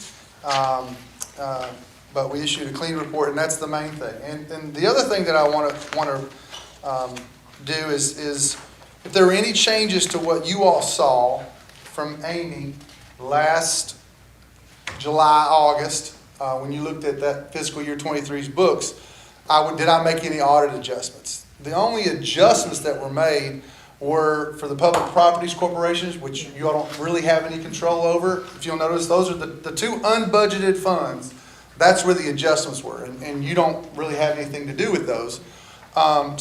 M: but we issued a clean report, and that's the main thing. And the other thing that I want to do is if there were any changes to what you all saw from Amy last July, August, when you looked at that fiscal year 23's books, did I make any audit adjustments? The only adjustments that were made were for the public properties corporations, which you all don't really have any control over. If you'll notice, those are the 2 unbudgeted funds. That's where the adjustments were, and you don't really have anything to do with those.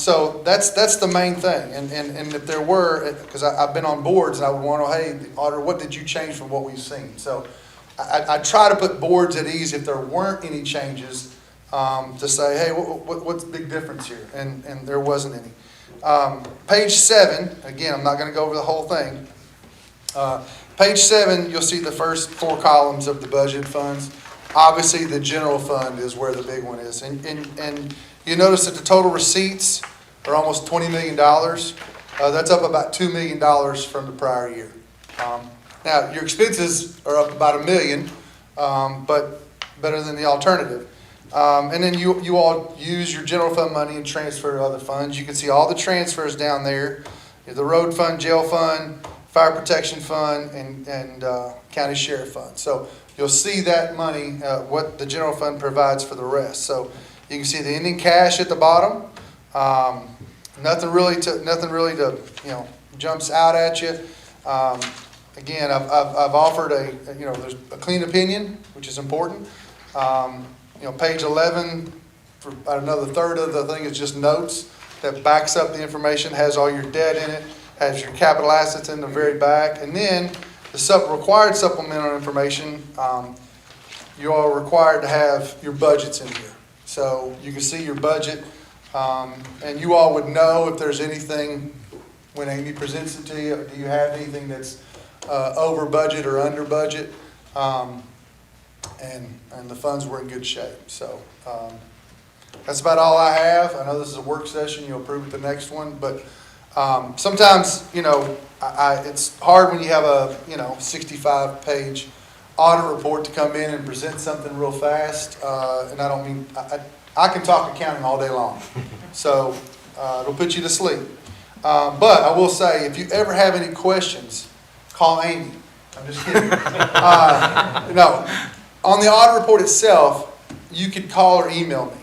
M: So that's the main thing. And if there were, because I've been on boards, and I would want to, hey, the auditor, what did you change from what we've seen? So I try to put boards at ease if there weren't any changes, to say, hey, what's the big difference here? And there wasn't any. Page 7, again, I'm not going to go over the whole thing. Page 7, you'll see the first 4 columns of the budget funds. Obviously, the general fund is where the big one is. And you notice that the total receipts are almost $20 million. That's up about $2 million from the prior year. Now, your expenses are up about $1 million, but better than the alternative. And then you all use your general fund money and transfer to other funds. You can see all the transfers down there. The road fund, jail fund, fire protection fund, and county sheriff fund. So you'll see that money, what the general fund provides for the rest. So you can see the ending cash at the bottom. Nothing really to jumps out at you. Again, I've offered there's a clean opinion, which is important. Page 11, for about another third of the thing is just notes that backs up the information, has all your debt in it, has your capital assets in the very back, and then the required supplemental information, you are required to have your budgets in here. So you can see your budget, and you all would know if there's anything, when Amy presents it to you, do you have anything that's over budget or under budget? And the funds were in good shape. So that's about all I have. I know this is a work session. You'll approve it the next one. But sometimes, it's hard when you have a 65-page audit report to come in and present something real fast. And I don't mean I can talk accounting all day long, so it'll put you to sleep. But I will say, if you ever have any questions, call Amy. I'm just kidding. No. On the audit report itself, you could call or email me.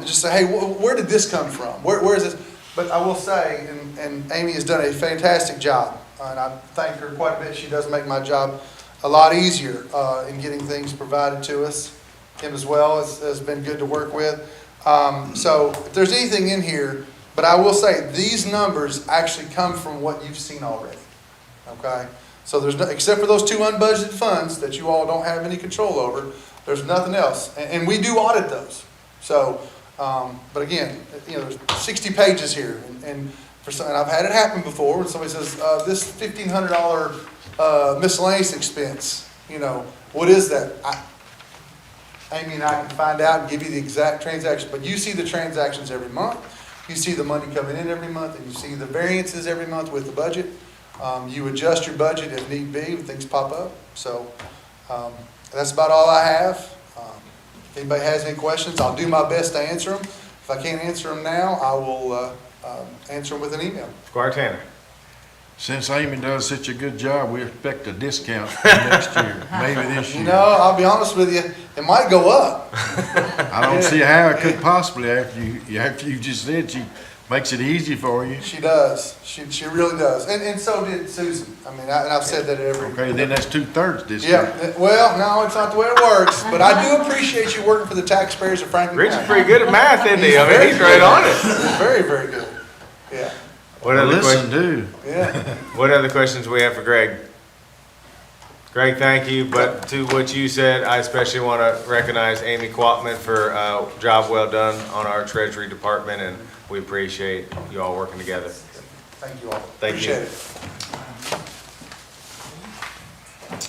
M: Just say, hey, where did this come from? Where is this? But I will say, and Amy has done a fantastic job, and I thank her quite a bit. She does make my job a lot easier in getting things provided to us. Kim as well has been good to work with. So if there's anything in here, but I will say these numbers actually come from what you've seen already. Okay? So there's no, except for those 2 unbudgeted funds that you all don't have any control over, there's nothing else. And we do audit those. So, but again, there's 60 pages here. And I've had it happen before when somebody says, this $1,500 miscellaneous expense, what is that? Amy and I can find out and give you the exact transaction. But you see the transactions every month. You see the money coming in every month, and you see the variances every month with the budget. You adjust your budget if need be when things pop up. So that's about all I have. If anybody has any questions, I'll do my best to answer them. If I can't answer them now, I will answer them with an email.
C: Squire Tanner.
K: Since Amy does such a good job, we expect a discount for next year, maybe this year.
M: I'll be honest with you, it might go up.
K: I don't see how it could possibly after you just said she makes it easy for you.
M: She does. She really does. And so did Susan. I mean, and I've said that every...
K: Okay, then that's 2/3 discount.
M: Yeah, well, no, it's not the way it works, but I do appreciate you working for the taxpayers of Franklin County.
C: Richard's pretty good at math, isn't he? I mean, he's right on it.
M: Very, very good. Yeah.
C: What other
K: Listen, dude.
M: Yeah.
C: What other questions we have for Greg? Greg, thank you. But to what you said, I especially want to recognize Amy Quatman for a job well done on our Treasury Department, and we appreciate you all working together.
M: Thank you all.
C: Thank you.
M: Appreciate it.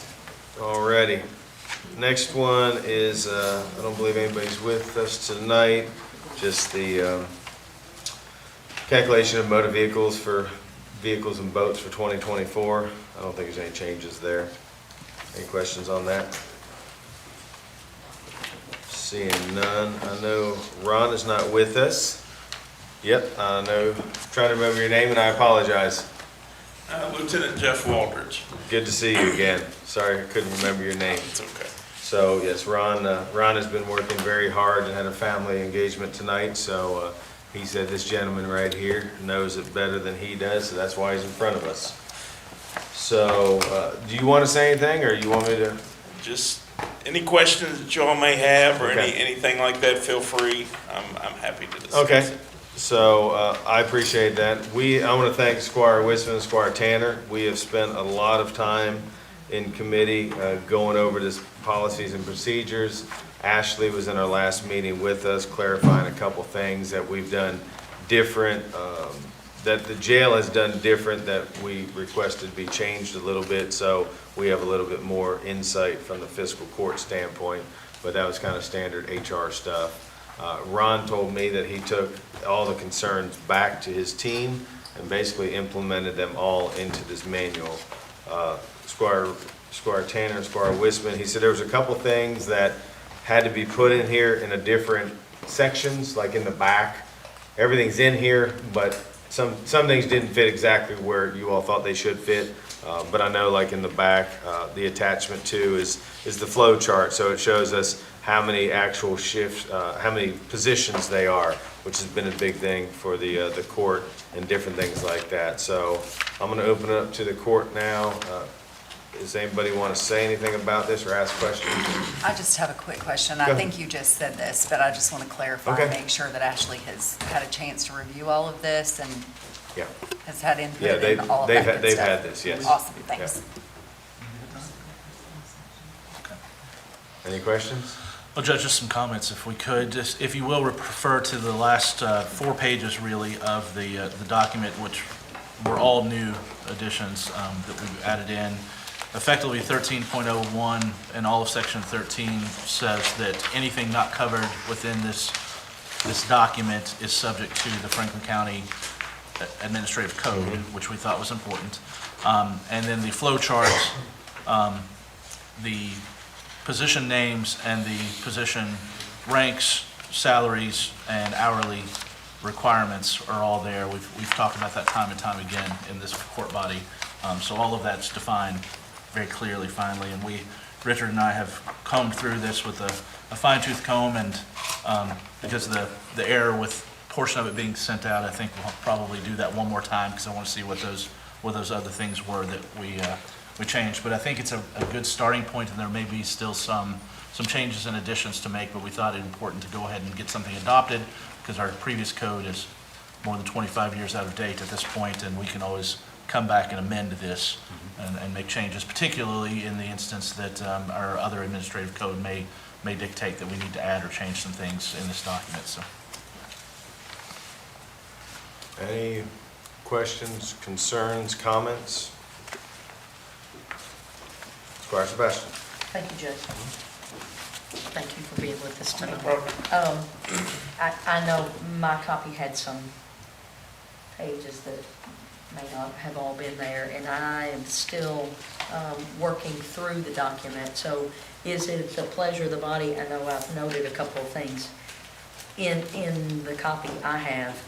C: Alrighty. Next one is, I don't believe anybody's with us tonight, just the calculation of motor vehicles for vehicles and boats for 2024. I don't think there's any changes there. Any questions on that? Seeing none. I know Ron is not with us. Yep, I know. Trying to remember your name, and I apologize.
N: Lieutenant Jeff Waldridge.
C: Good to see you again. Sorry I couldn't remember your name.
N: It's okay.
C: So yes, Ron has been working very hard and had a family engagement tonight. So he said this gentleman right here knows it better than he does, so that's why he's in front of us. So do you want to say anything, or you want me to?
N: Just any questions that y'all may have, or
C: Okay.
N: anything like that, feel free. I'm happy to discuss
C: Okay.
N: it.
C: So I appreciate that. I want to thank Squire Wisman and Squire Tanner. We have spent a lot of time in committee going over this policies and procedures. Ashley was in our last meeting with us, clarifying a couple things that we've done different, that the jail has done different, that we requested be changed a little bit, so we have a little bit more insight from the fiscal court standpoint, but that was kind of standard HR stuff. Ron told me that he took all the concerns back to his team and basically implemented them all into this manual. Squire Tanner and Squire Wisman, he said there was a couple things that had to be put in here in a different sections, like in the back. Everything's in here, but some things didn't fit exactly where you all thought they should fit. But I know, like in the back, the attachment two is the flow chart, so it shows us how many actual shifts, how many positions they are, which has been a big thing for the court and different things like that. So I'm going to open it up to the court now. Does anybody want to say anything about this or ask questions?
L: I just have a quick question.
C: Go
L: I
C: ahead.
L: think you just said this, but I just want to clarify
C: Okay.
L: and make sure that Ashley has had a chance to review all of this and
C: Yeah.
L: has had
C: Yeah,
L: input in all of that good
C: they've
L: stuff.
C: had this, yes.
L: Awesome, thanks.
C: Any questions?
A: Well, Judge, just some comments if we could. Just, if you will, refer to the last 4 pages really of the document, which were all new additions that we've added in. Effectively 13.01 and all of section 13 says that anything not covered within this document is subject to the Franklin County Administrative Code, which we thought was important. And then the flow charts, the position names and the position ranks, salaries, and hourly requirements are all there. We've talked about that time and time again in this court body. So all of that's defined very clearly finally, and Richard and I have combed through this with a fine-tooth comb, and because of the error with portion of it being sent out, I think we'll probably do that one more time because I want to see what those other things were that we changed. But I think it's a good starting point, and there may be still some changes and additions to make, but we thought it important to go ahead and get something adopted because our previous code is more than 25 years out of date at this point, and we can always come back and amend this and make changes, particularly in the instance that our other administrative code may dictate that we need to add or change some things in this document. So,
C: Any questions, concerns, comments? Squire Sebastian.
O: Thank you, Judge. Thank you for being with us tonight. I know my copy had some pages that may not have all been there, and I am still working through the document. So is it the pleasure of the body? I know I've noted a couple of things in the copy I have,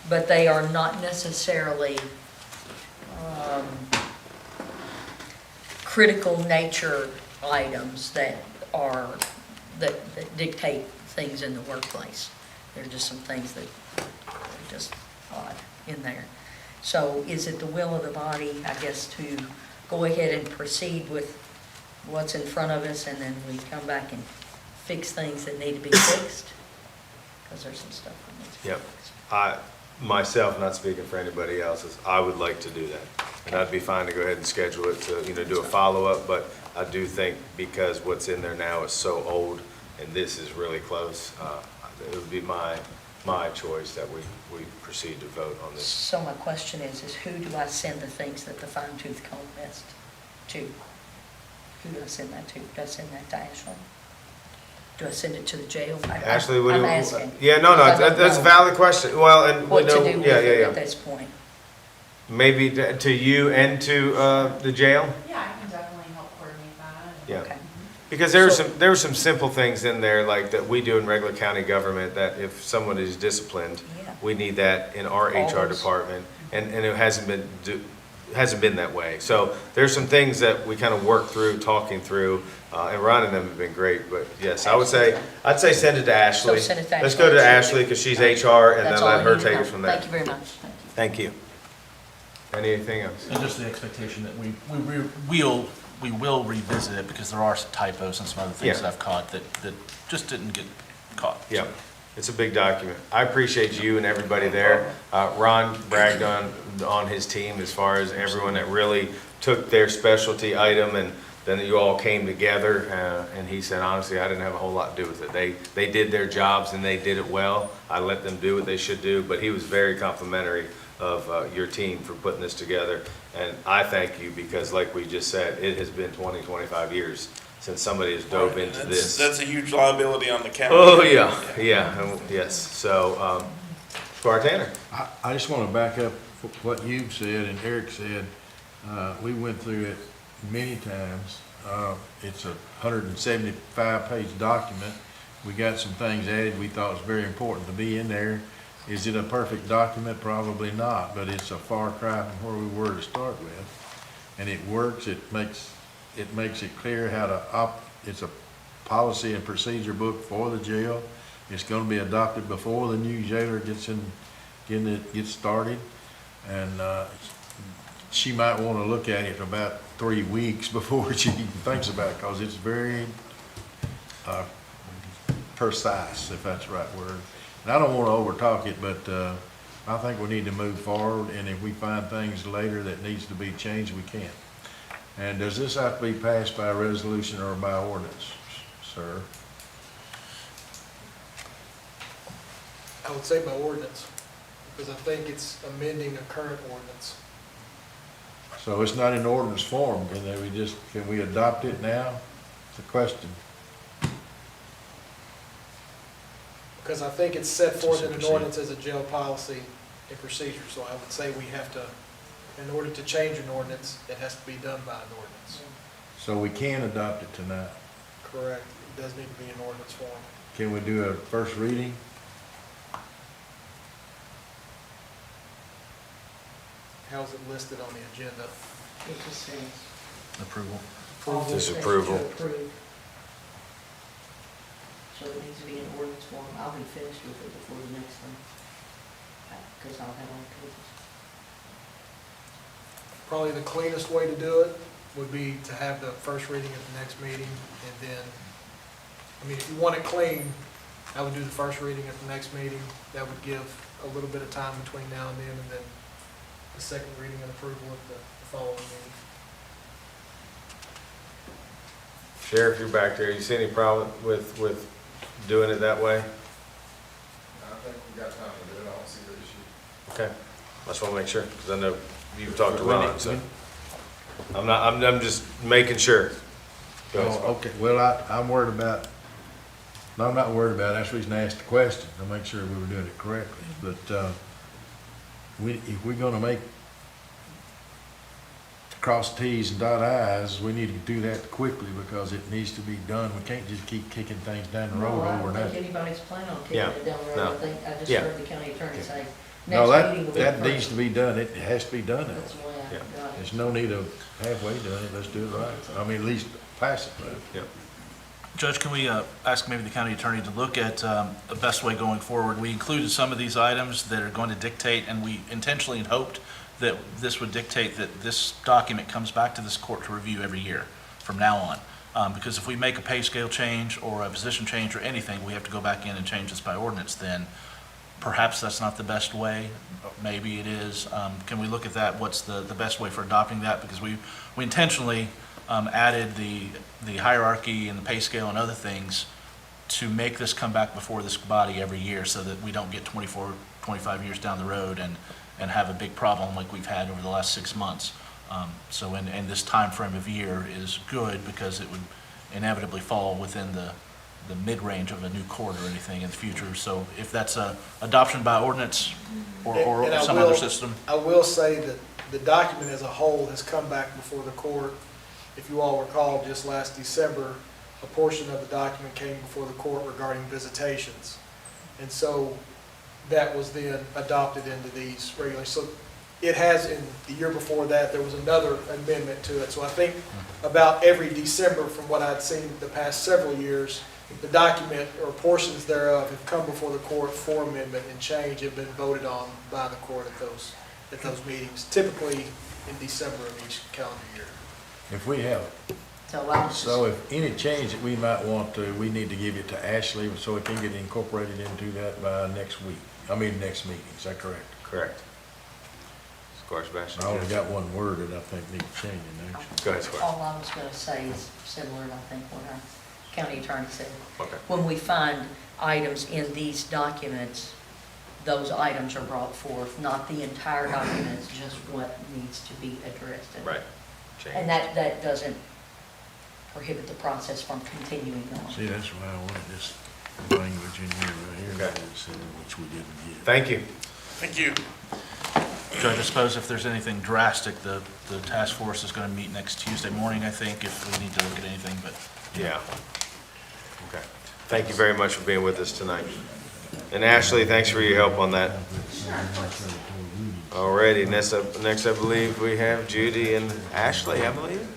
O: but they are not necessarily critical nature items that dictate things in the workplace. They're just some things that are just odd in there. So is it the will of the body, I guess, to go ahead and proceed with what's in front of us, and then we come back and fix things that need to be fixed? Because there's some stuff that needs to be
C: Yep.
O: fixed.
C: Myself, not speaking for anybody else, I would like to do that. And I'd be fine to go ahead and schedule it to, do a follow-up, but I do think because what's in there now is so old and this is really close, it would be my choice that we proceed to vote on this.
O: So my question is who do I send the things that the fine-tooth comb missed to? Who do I send that to? Do I send that to Ashley? Do I send it to the jail?
C: Ashley, what do
O: I'm
C: you?
O: asking.
C: Yeah, no,
O: Because I don't
C: that's a
O: know
C: valid question. Well, and we
O: what to
C: know,
O: do with
C: yeah,
O: it
C: yeah.
O: at this point.
C: Maybe to you and to the jail?
L: Yeah, I can definitely help coordinate that.
C: Yeah.
O: Okay.
C: Because there were some simple things in there, like that we do in regular county government, that if someone is disciplined,
O: Yeah.
C: we need that in our HR
O: Always.
C: department, and it hasn't been that way. So there's some things that we kind of work through, talking through, and Ron and them have been great, but yes, I'd say send it to Ashley.
O: send it to
C: Let's
O: Ashley.
C: go to Ashley, because she's HR, and
O: That's
C: then
O: all
C: let
O: I
C: her
O: need to
C: take
O: know.
C: it from there.
O: Thank you very much.
C: Thank you. Anything else?
A: And just the expectation that we will revisit it because there are some typos and some other things
C: Yeah.
A: that I've caught that just didn't get caught.
C: Yeah, it's a big document. I appreciate you and everybody there. Ron bragged on his team as far as everyone that really took their specialty item, and then you all came together, and he said, honestly, I didn't have a whole lot to do with it. They did their jobs and they did it well. I let them do what they should do, but he was very complimentary of your team for putting this together. And I thank you, because like we just said, it has been 20, 25 years since somebody has dove into this.
N: That's a huge liability on the county.
C: Oh, yeah, yes. So, Squire Tanner.
K: I just want to back up what you've said and Eric said. We went through it many times. It's a 175-page document. We got some things added we thought was very important to be in there. Is it a perfect document? Probably not, but it's a far cry from where we were to start with. And it works. It makes it clear how to it's a policy and procedure book for the jail. It's going to be adopted before the new jailer gets started. And she might want to look at it about 3 weeks before she even thinks about it, because it's very precise, if that's the right word. And I don't want to overtalk it, but I think we need to move forward, and if we find things later that needs to be changed, we can. And does this have to be passed by resolution or by ordinance, sir?
I: I would say by ordinance, because I think it's amending a current ordinance.
K: So it's not in ordinance form, can we adopt it now? It's a question.
I: Because I think it's set forth in an
A: Proceed.
I: ordinance as a jail policy and procedure, so I would say we have to, in order to change an ordinance, it has to be done by an ordinance.
K: So we can adopt it tonight.
I: Correct. It does need to be in ordinance form.
K: Can we do a first reading?
I: How's it listed on the agenda?
O: It just says.
A: Approval.
C: Disapproval.
O: To approve. So it needs to be in ordinance form. I'll be finished with it before the next one. Because I'll have all pages.
I: Probably the cleanest way to do it would be to have the first reading at the next meeting, and then, I mean, if you want it clean, I would do the first reading at the next meeting. That would give a little bit of time between now and then the second reading and approval at the following meeting.
C: Sheriff, you're back there. You see any problem with doing it that way?
P: I think we've got time to do it. I don't see the issue.
C: Okay. I just want to make sure, because I know you've talked to Ron, so. I'm just making sure. Go ahead, Scott.
K: Oh, okay, well, I'm worried about, no, I'm not worried about it. That's the reason I asked the question, to make sure we were doing it correctly. But if we're gonna cross Ts and dot Is, we need to do that quickly, because it needs to be done. We can't just keep kicking things down the road
O: No, I
K: over
O: don't
K: and
O: think
K: over.
O: anybody's planning on kicking
C: Yeah,
O: it down the
C: no.
O: road. I just
C: Yeah.
O: heard the county attorney say,
K: No,
O: next meeting will be
K: that
O: the
K: needs
O: first.
K: to be done. It has to be done now.
O: That's the way I
C: Yeah.
O: got it.
K: There's no need of halfway doing it. Let's do it right. I mean, at least pass it right.
C: Yeah.
A: Judge, can we ask maybe the county attorney to look at the best way going forward? We included some of these items that are going to dictate, and we intentionally hoped that this would dictate that this document comes back to this court to review every year from now on. Because if we make a pay scale change or a position change or anything, we have to go back in and change this by ordinance then. Perhaps that's not the best way. Maybe it is. Can we look at that? What's the best way for adopting that? Because we intentionally added the hierarchy and the pay scale and other things to make this come back before this body every year, so that we don't get 24, 25 years down the road and have a big problem like we've had over the last 6 months. So, and this time frame of year is good because it would inevitably fall within the mid-range of a new court or anything in the future. So if that's a adoption by ordinance or
I: And I
A: some
I: will-
A: other system.
I: I will say that the document as a whole has come back before the court. If you all recall, just last December, a portion of the document came before the court regarding visitations. And so that was then adopted into these regulations. So it has, in the year before that, there was another amendment to it. So I think about every December, from what I'd seen the past several years, the document or portions thereof have come before the court for amendment and change, have been voted on by the court at those meetings, typically in December of each calendar year.
K: If we have, so if any change that we might want to, we need to give it to Ashley so it can get incorporated into that by next week. Next meeting, is that correct?
C: Correct. Squire Sebastian?
K: I only got one word that I think needs changing, actually.
C: Go ahead, Squire.
O: All I was gonna say is similar to, I think, what our county attorney said.
C: Okay.
O: When we find items in these documents, those items are brought forth, not the entire document, it's just what needs to be addressed.
C: Right. Change.
O: And that doesn't prohibit the process from continuing on.
K: See, that's why I wanted this language in here, right here,
C: Okay.
K: which we didn't get.
C: Thank you.
N: Thank you.
A: Judge, I suppose if there's anything drastic, the task force is going to meet next Tuesday morning, I think, if we need to look at anything, but.
C: Yeah. Okay. Thank you very much for being with us tonight. And Ashley, thanks for your help on that. Alrighty, next I believe we have Judy and Ashley, I believe.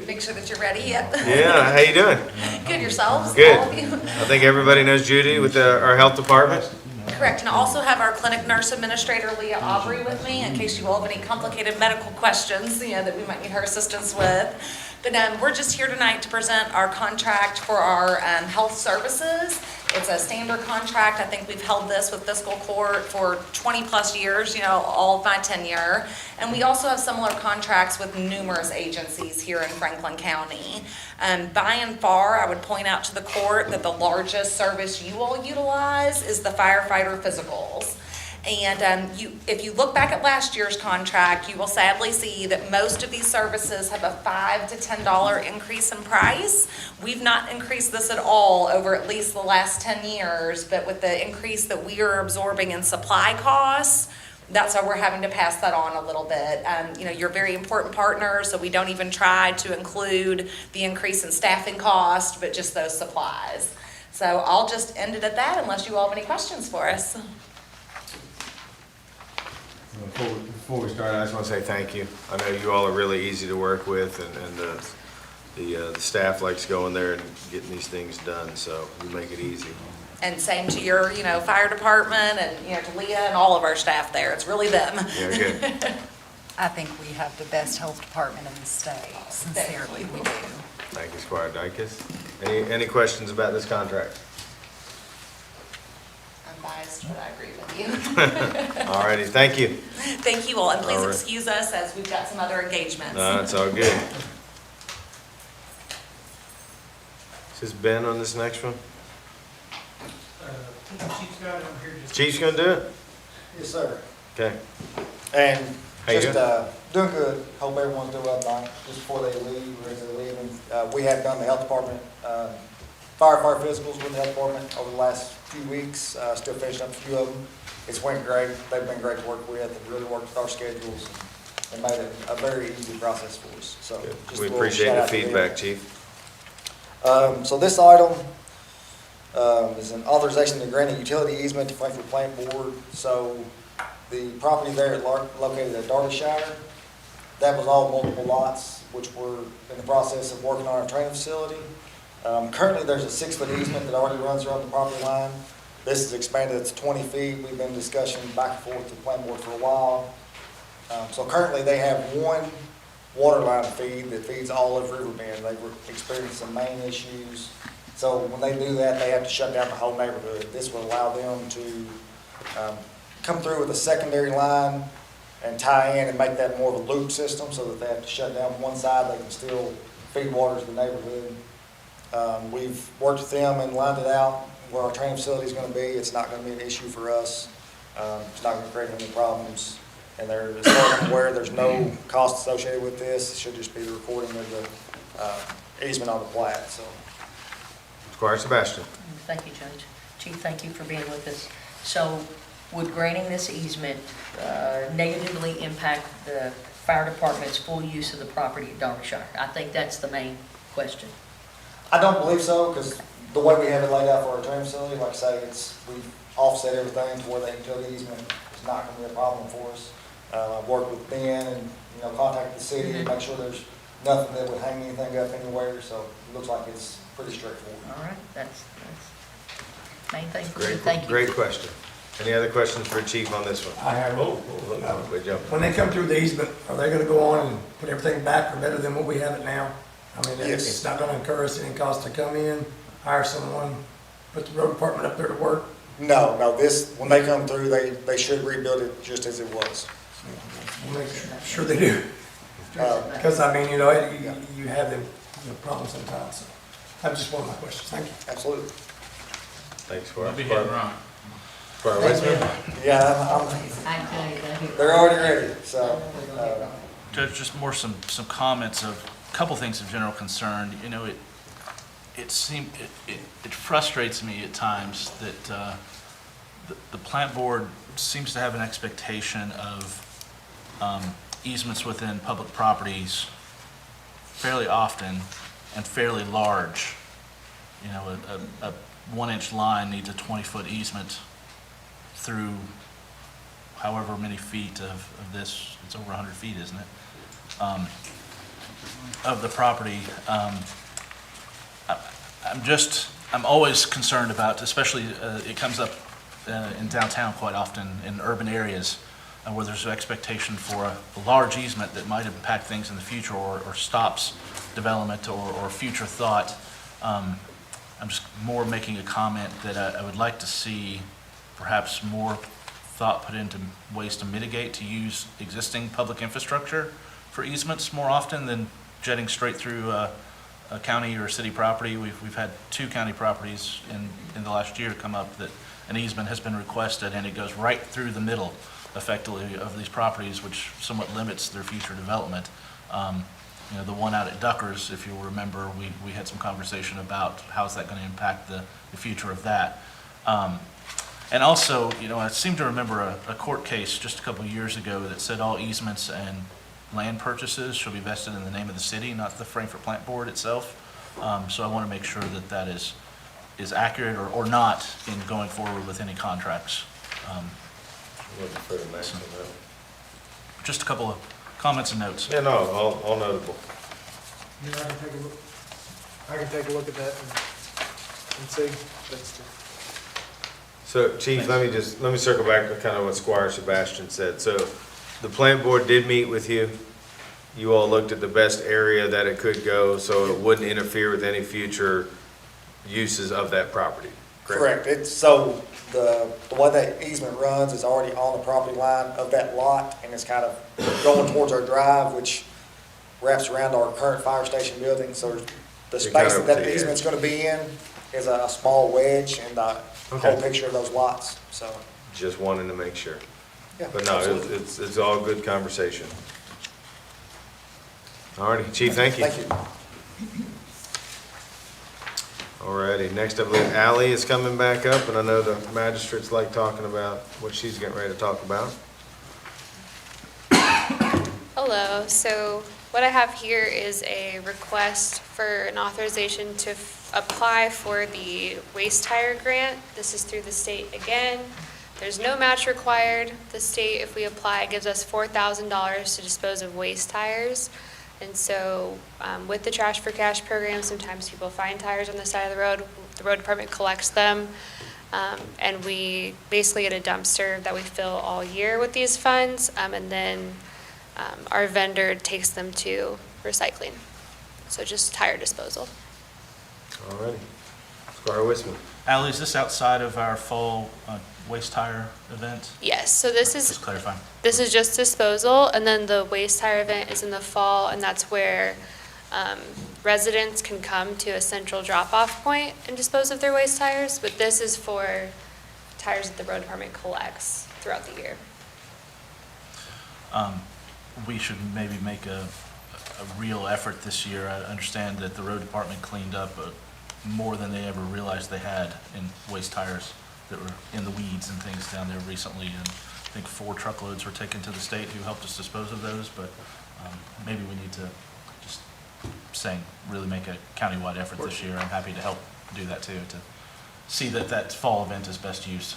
L: Make sure that you're ready. Yep.
C: Yeah, how you doing?
L: Good yourselves.
C: Good.
L: All of you.
C: I think everybody knows Judy with our health department.
L: Correct, and I also have our clinic nurse administrator, Leah Aubrey, with me, in case you all have any complicated medical questions, that we might need her assistance with. But we're just here tonight to present our contract for our health services. It's a standard contract. I think we've held this with Fiscal Court for 20-plus years, all of my tenure. And we also have similar contracts with numerous agencies here in Franklin County. By and far, I would point out to the court that the largest service you all utilize is the firefighter physicals. And if you look back at last year's contract, you will sadly see that most of these services have a $5 to $10 increase in price. We've not increased this at all over at least the last 10 years, but with the increase that we are absorbing in supply costs, that's why we're having to pass that on a little bit. You're a very important partner, so we don't even try to include the increase in staffing cost, but just those supplies. So I'll just end it at that unless you all have any questions for us.
C: Before we start, I just want to say thank you. I know you all are really easy to work with, and the staff likes going there and getting these things done, so you make it easy.
L: And same to your, fire department and, to Leah and all of our staff there. It's really them.
C: Yeah, good.
L: I think we have the best health department in the state. Sincerely, we do.
C: Thank you, Squire Dykus. Any questions about this contract?
L: I'm biased, but I agree with you.
C: All righty, thank you.
L: Thank you all, and please
C: All right.
L: excuse us as we've got some other engagements.
C: No, it's all good. Is this Ben on this next one?
I: Chief's got it, I'm here just.
C: Chief's gonna do it?
Q: Yes, sir.
C: Okay.
Q: And
C: How you
Q: just
C: doing?
Q: doing good. Hope everyone's doing well tonight. Just before they leave, or as they're leaving, we have done the health department, firefighter physicals with the health department over the last few weeks. Still finishing up a few of them. It's went great. They've been great to work with. They've really worked with our schedules and made it a very easy process for us. So
C: Good.
Q: just
C: We
Q: a little
C: appreciate
Q: shout
C: the
Q: out to them.
C: feedback, Chief.
Q: So this item is an authorization to grant a utility easement to Frankfurt Plant Board. So the property there located at Derbyshire, that was all multiple lots, which we're in the process of working on our training facility. Currently, there's a 6-foot easement that already runs around the property line. This is expanded to 20 feet. We've been discussing back and forth with the plant board for a while. So currently, they have one water line feed that feeds all of Riverbend. They've experienced some main issues. So when they do that, they have to shut down the whole neighborhood. This will allow them to come through with a secondary line and tie in and make that more of a loop system so that they have to shut down one side. They can still feed water to the neighborhood. We've worked with them and lined it out where our training facility is going to be. It's not going to be an issue for us. It's not going to create any problems. And there, as far as I'm aware, there's no cost associated with this. It should just be the recording of the easement on the plat, so.
C: Squire Sebastian.
O: Thank you, Judge. Chief, thank you for being with us. So would granting this easement negatively impact the fire department's full use of the property at Derbyshire? I think that's the main question.
Q: I don't believe so, because the way we have it laid out for our training facility, like I say, we've offset everything to where the utility easement is not going to be a problem for us. I've worked with Ben and, contacted the city and make sure there's nothing that would hang anything up anywhere, so it looks like it's pretty straightforward.
O: All right, that's main thing.
C: Great,
O: Thank you.
C: great question. Any other questions for Chief on this one?
D: I have,
C: Good job.
D: when they come through the easement, are they gonna go on and put everything back or better than what we have it now? I mean,
Q: Yes.
D: it's not gonna incur us any cost to come in, hire someone, put the road department up there to work?
Q: No, when they come through, they should rebuild it just as it was.
D: We'll make sure they do. Because, I mean, you have the problem sometimes, so. That's just one of my questions. Thank you.
Q: Absolutely.
C: Thanks, Squire.
A: We'll be hitting wrong.
C: Squire Wiseman.
Q: Yeah,
O: I tell you,
Q: they're already ready, so.
A: Judge, just more some comments of, a couple things of general concern. It frustrates me at times that the plant board seems to have an expectation of easements within public properties fairly often and fairly large. A 1-inch line needs a 20-foot easement through however many feet of this, it's over 100 feet, isn't it? Of the property. I'm always concerned about, especially it comes up in downtown quite often, in urban areas, where there's an expectation for a large easement that might impact things in the future or stops development or future thought. I'm just more making a comment that I would like to see perhaps more thought put into ways to mitigate, to use existing public infrastructure for easements more often than jetting straight through a county or city property. We've had 2 county properties in the last year come up that an easement has been requested, and it goes right through the middle, effectively, of these properties, which somewhat limits their future development. The one out at Duckers, if you'll remember, we had some conversation about how is that going to impact the future of that. And also, I seem to remember a court case just a couple of years ago that said all easements and land purchases shall be vested in the name of the city, not the Frankfurt Plant Board itself. So I want to make sure that is accurate or not in going forward with any contracts. Just a couple of comments and notes.
C: Yeah, no, all notable.
I: I can take a look at that and see.
C: So, Chief, let me circle back to kind of what Squire Sebastian said. So, the plant board did meet with you. You all looked at the best area that it could go, so it wouldn't interfere with any future uses of that property.
Q: Correct. So the way that easement runs is already on the property line of that lot, and it's kind of going towards our drive, which wraps around our current fire station building. So the space that that easement's going to be in is a small wedge in the whole picture of those lots. So
C: Just wanting to make sure.
Q: yeah,
C: But no, it's all good conversation. All righty, Chief, thank you.
Q: Thank you.
C: All righty, next up, Ally is coming back up, and I know the magistrates like talking about what she's getting ready to talk about.
J: Hello, so what I have here is a request for an authorization to apply for the waste tire grant. This is through the state again. There's no match required. The state, if we apply, gives us $4,000 to dispose of waste tires. And so with the Trash for Cash program, sometimes people find tires on the side of the road. The road department collects them. And we basically get a dumpster that we fill all year with these funds. And then our vendor takes them to recycling. So just tire disposal.
C: All righty. Squire Wisman.
A: Ally, is this outside of our fall waste tire event?
J: Yes, so this is
A: Just clarifying.
J: This is just disposal, and then the waste tire event is in the fall, and that's where residents can come to a central drop-off point and dispose of their waste tires, but this is for tires that the road department collects throughout the year.
A: we should maybe make a real effort this year. I understand that the road department cleaned up more than they ever realized they had in waste tires that were in the weeds and things down there recently. And I think 4 truckloads were taken to the state who helped us dispose of those, but maybe we need to just really make a countywide effort this year. I'm happy to help do that too, to see that that fall event is best used.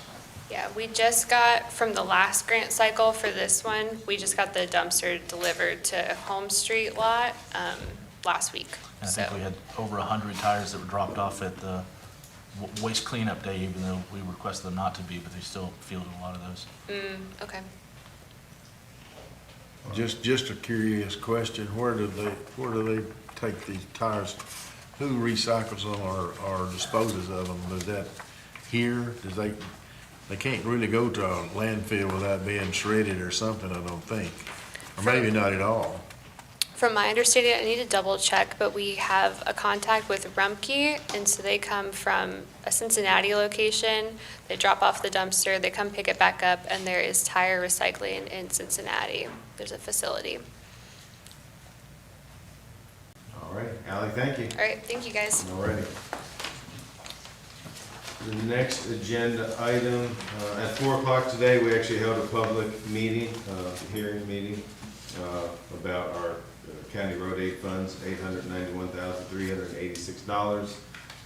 J: Yeah, we just got, from the last grant cycle for this one, we just got the dumpster delivered to Home Street lot last week.
A: And I think we had over 100 tires that were dropped off at the waste cleanup day, even though we requested them not to be, but they still fielded a lot of those.
J: Okay.
K: Just a curious question, where do they take these tires? Who recycles them or disposes of them? Is that here? They can't really go to a landfill without being shredded or something, I don't think. Or maybe not at all.
J: From my understanding, I need to double check, but we have a contact with Rumpke, and so they come from a Cincinnati location. They drop off the dumpster, they come pick it back up, and there is tire recycling in Cincinnati. There's a facility.
C: All right, Ally, thank you.
J: All right, thank you guys.
C: All righty. The next agenda item, at 4 o'clock today, we actually held a public meeting, hearing meeting, about our county road aid funds, $891,386.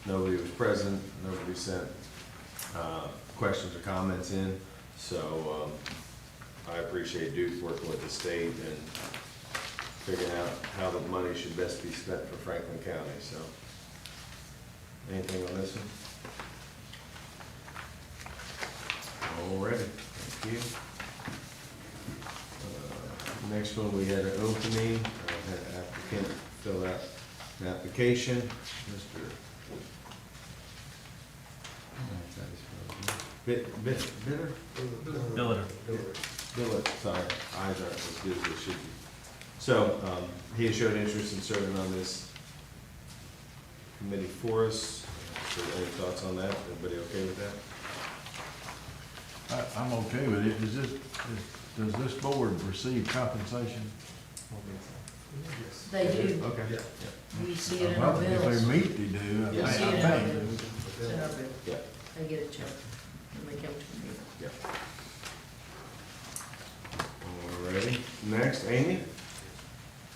C: Nobody was present, nobody sent questions or comments in, so I appreciate Duke working with the state and figuring out how the money should best be spent for Franklin County, so. Anything on this one? All righty, thank you. Next one, we had an opening, had an applicant fill out an application, Mr. Biller? Biller, sorry, eyes aren't as good as they should be. So, he has showed interest in serving on this committee for us. So any thoughts on that? Everybody okay with that?
K: I'm okay with it. Does this board receive compensation?
O: They do.
C: Okay.
O: We see it in our
K: Well, if
O: bills.
K: they meet, they do. I
O: We see
K: think.
O: it in our bills. It's in our bill.
C: Yeah.
O: They get a check when they come to me.
C: All righty. Next, Amy?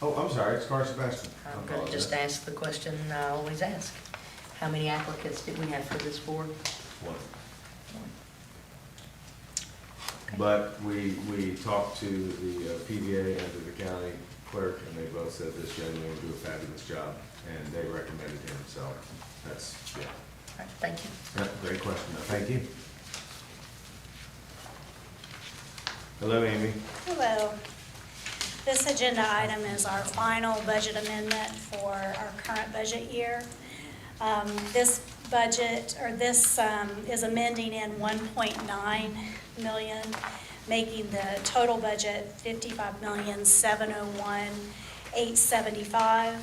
C: Oh, I'm sorry, it's Carson Sebastian. I
O: I'm gonna
C: apologize.
O: just ask the question I always ask. How many applicants did we have for this board?
C: One. But we talked to the PVA and to the county clerk, and they both said this gentleman will do a fabulous job, and they recommended him, so that's, yeah.
O: All right, thank you.
C: Yeah, great question, thank you. Hello, Amy.
R: Hello. This agenda item is our final budget amendment for our current budget year. This budget, or this is amending in 1.9 million, making the total budget 55,701,875.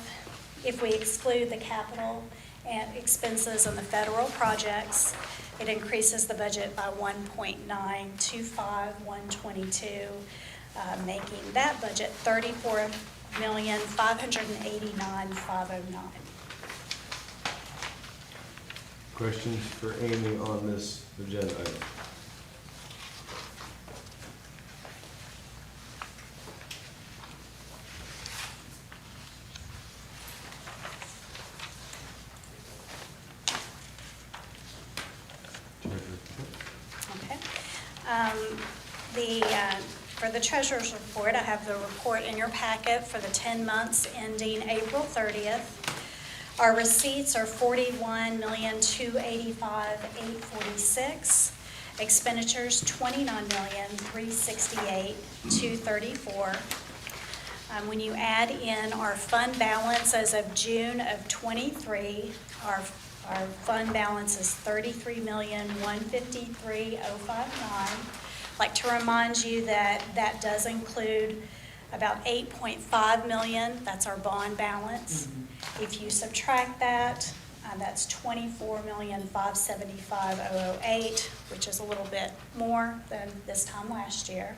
R: If we exclude the capital and expenses and the federal projects, it increases the budget by 1.925,122, making that budget 34,589,509.
C: Questions for Amy on this agenda item?
R: Okay. For the treasurer's report, I have the report in your packet for the 10 months ending April 30th. Our receipts are $41,285,846. Expenditures, $29,368,234. When you add in our fund balance as of June of '23, our fund balance is $33,153,059. I'd like to remind you that that does include about $8.5 million. That's our bond balance. If you subtract that, that's $24,575,008, which is a little bit more than this time last year.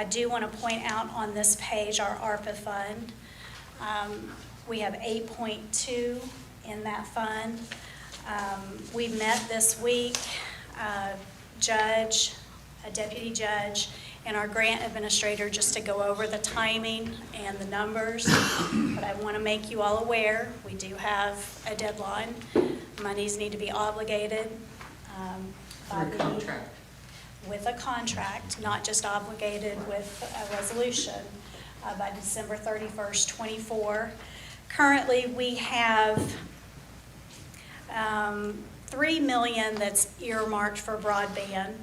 R: I do want to point out on this page our ARPA fund. We have 8.2 in that fund. We met this week, judge, a deputy judge, and our grant administrator just to go over the timing and the numbers. But I want to make you all aware, we do have a deadline. Monies need to be obligated by
O: Through
R: the
O: contract.
R: with a contract, not just obligated with a resolution, by December 31st, 24. Currently, we have $3 million that's earmarked for broadband,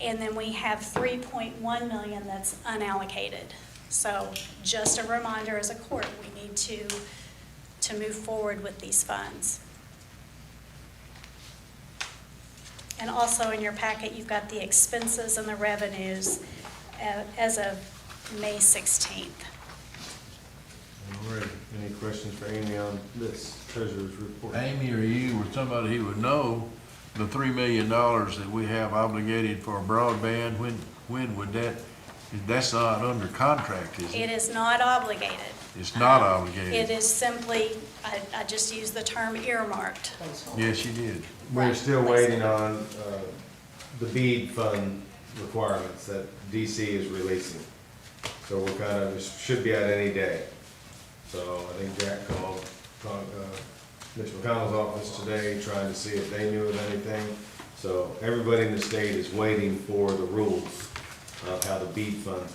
R: and then we have $3.1 million that's unallocated. So just a reminder as a court, we need to move forward with these funds. And also in your packet, you've got the expenses and the revenues as of May 16th.
C: All right, any questions for Amy on this treasurer's report?
K: Amy or you or somebody who would know the $3 million that we have obligated for broadband, when would that's not under contract, is it?
R: It is not obligated.
K: It's not obligated.
R: It is simply, I just used the term earmarked.
K: Yes, you did.
C: We're still waiting on the BEAD fund requirements that DC is releasing. So we're kind of, should be out any day. So I think Jack called Mitch McConnell's office today, trying to see if they knew of anything. So everybody in the state is waiting for the rules of how the BEAD fund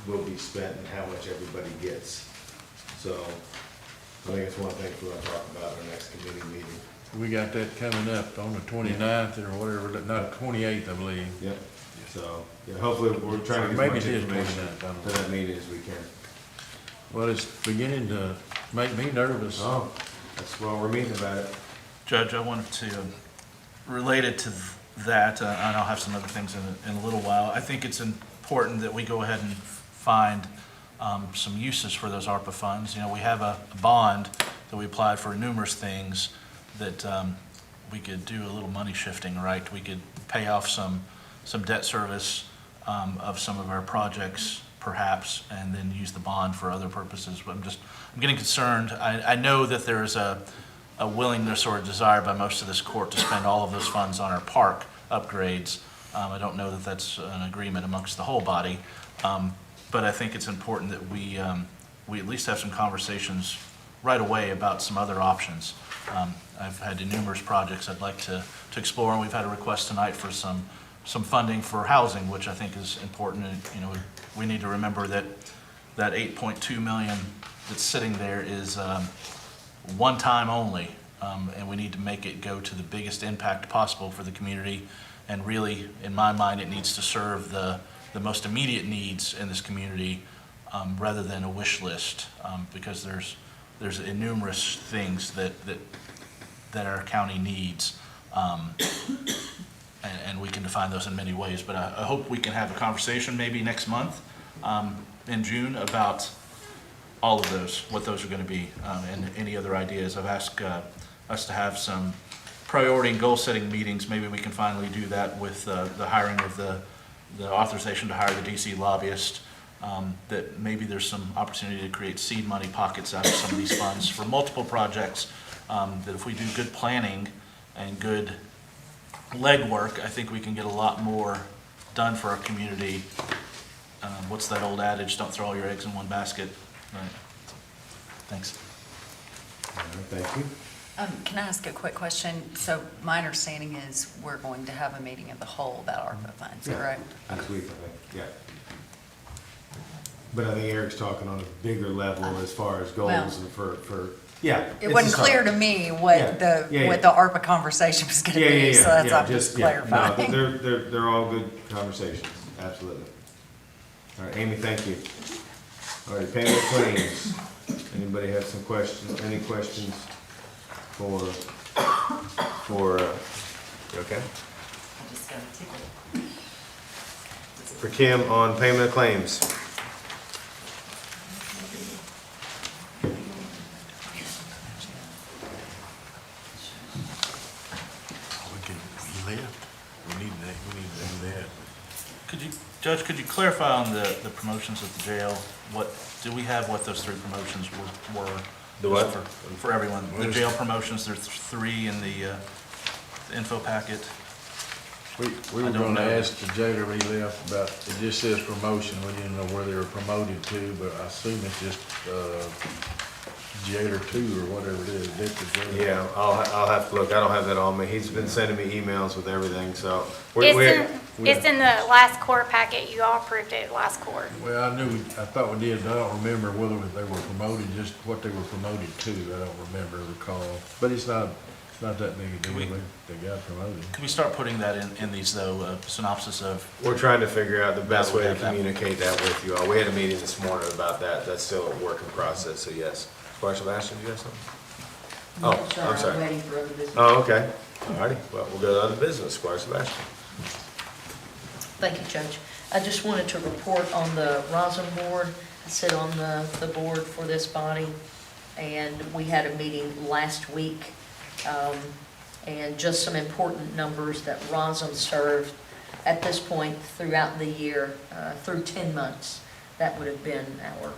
C: will be spent and how much everybody gets. So I think it's one thing we're going to talk about in our next committee meeting.
K: We got that coming up on the 29th or whatever, not 28th, I believe.
C: Yep. So, yeah, hopefully we're trying to get
K: Maybe
C: as much
K: it is
C: information
K: 29th, I don't
C: to
K: know.
C: that meeting as we can.
K: Well, it's beginning to make me nervous.
C: Oh, that's why we're meeting about it.
A: Judge, I wanted to, related to that, and I'll have some other things in a little while, I think it's important that we go ahead and find some uses for those ARPA funds. You know, we have a bond that we applied for numerous things that we could do a little money shifting, right? We could pay off some debt service of some of our projects, perhaps, and then use the bond for other purposes. But I'm getting concerned. I know that there is a willingness or a desire by most of this court to spend all of those funds on our park upgrades. I don't know that that's an agreement amongst the whole body, but I think it's important that we at least have some conversations right away about some other options. I've had numerous projects I'd like to explore, and we've had a request tonight for some funding for housing, which I think is important. And, you know, we need to remember that 8.2 million that's sitting there is one time only, and we need to make it go to the biggest impact possible for the community. And really, in my mind, it needs to serve the most immediate needs in this community rather than a wish list, because there's numerous things that our county needs, and we can define those in many ways. But I hope we can have a conversation maybe next month in June about all of those, what those are going to be, and any other ideas. I've asked us to have some priority and goal-setting meetings. Maybe we can finally do that with the hiring of the authorization to hire the DC lobbyist. That maybe there's some opportunity to create seed money pockets out of some of these funds for multiple projects. That if we do good planning and good legwork, I think we can get a lot more done for our community. What's that old adage? Don't throw all your eggs in one basket. Right. Thanks.
C: All right, thank you.
L: Can I ask a quick question? So my understanding is we're going to have a meeting of the whole about ARPA funds, correct?
C: Next week, I think, yeah. But I think Eric's talking on a bigger level as far as goals
L: Well,
C: and for yeah.
L: It wasn't clear to me what the ARPA conversation was gonna be, so that's why I'm just clarifying.
C: No, they're all good conversations, absolutely. All right, Amy, thank you. All right, payment of claims. Anybody have some questions, any questions for, you okay?
L: I just got a ticket.
C: For Kim on payment of claims.
K: He left. We need to do that.
A: Judge, could you clarify on the promotions at the jail? Do we have what those 3 promotions were?
C: The what?
A: For everyone. The jail promotions, there's 3 in the info packet.
K: We were gonna ask the jailer when he left about, it just says promotion, we didn't know where they were promoted to, but I assume it's just, jailer 2 or whatever it is, deputy jailer.
C: Yeah, I'll have to look. I don't have that on me. He's been sending me emails with everything, so.
E: It's in the last court packet. You all approved it last court.
K: Well, I thought we did, but I don't remember whether they were promoted, just what they were promoted to, I don't recall. But it's not that big a deal, they got promoted.
A: Can we start putting that in these, though, synopsis of?
C: We're trying to figure out the best way to communicate that with you all. We had a meeting this morning about that. That's still a work in process, so yes. Squire Sebastian, do you have something? Oh, I'm sorry.
O: I'm ready for other business.
C: Oh, okay. All righty. Well, we'll go to other business. Squire Sebastian.
O: Thank you, Judge. I just wanted to report on the Rosin Board. I sit on the board for this body, and we had a meeting last week, and just some important numbers that Rosin served at this point throughout the year, through 10 months. That would have been our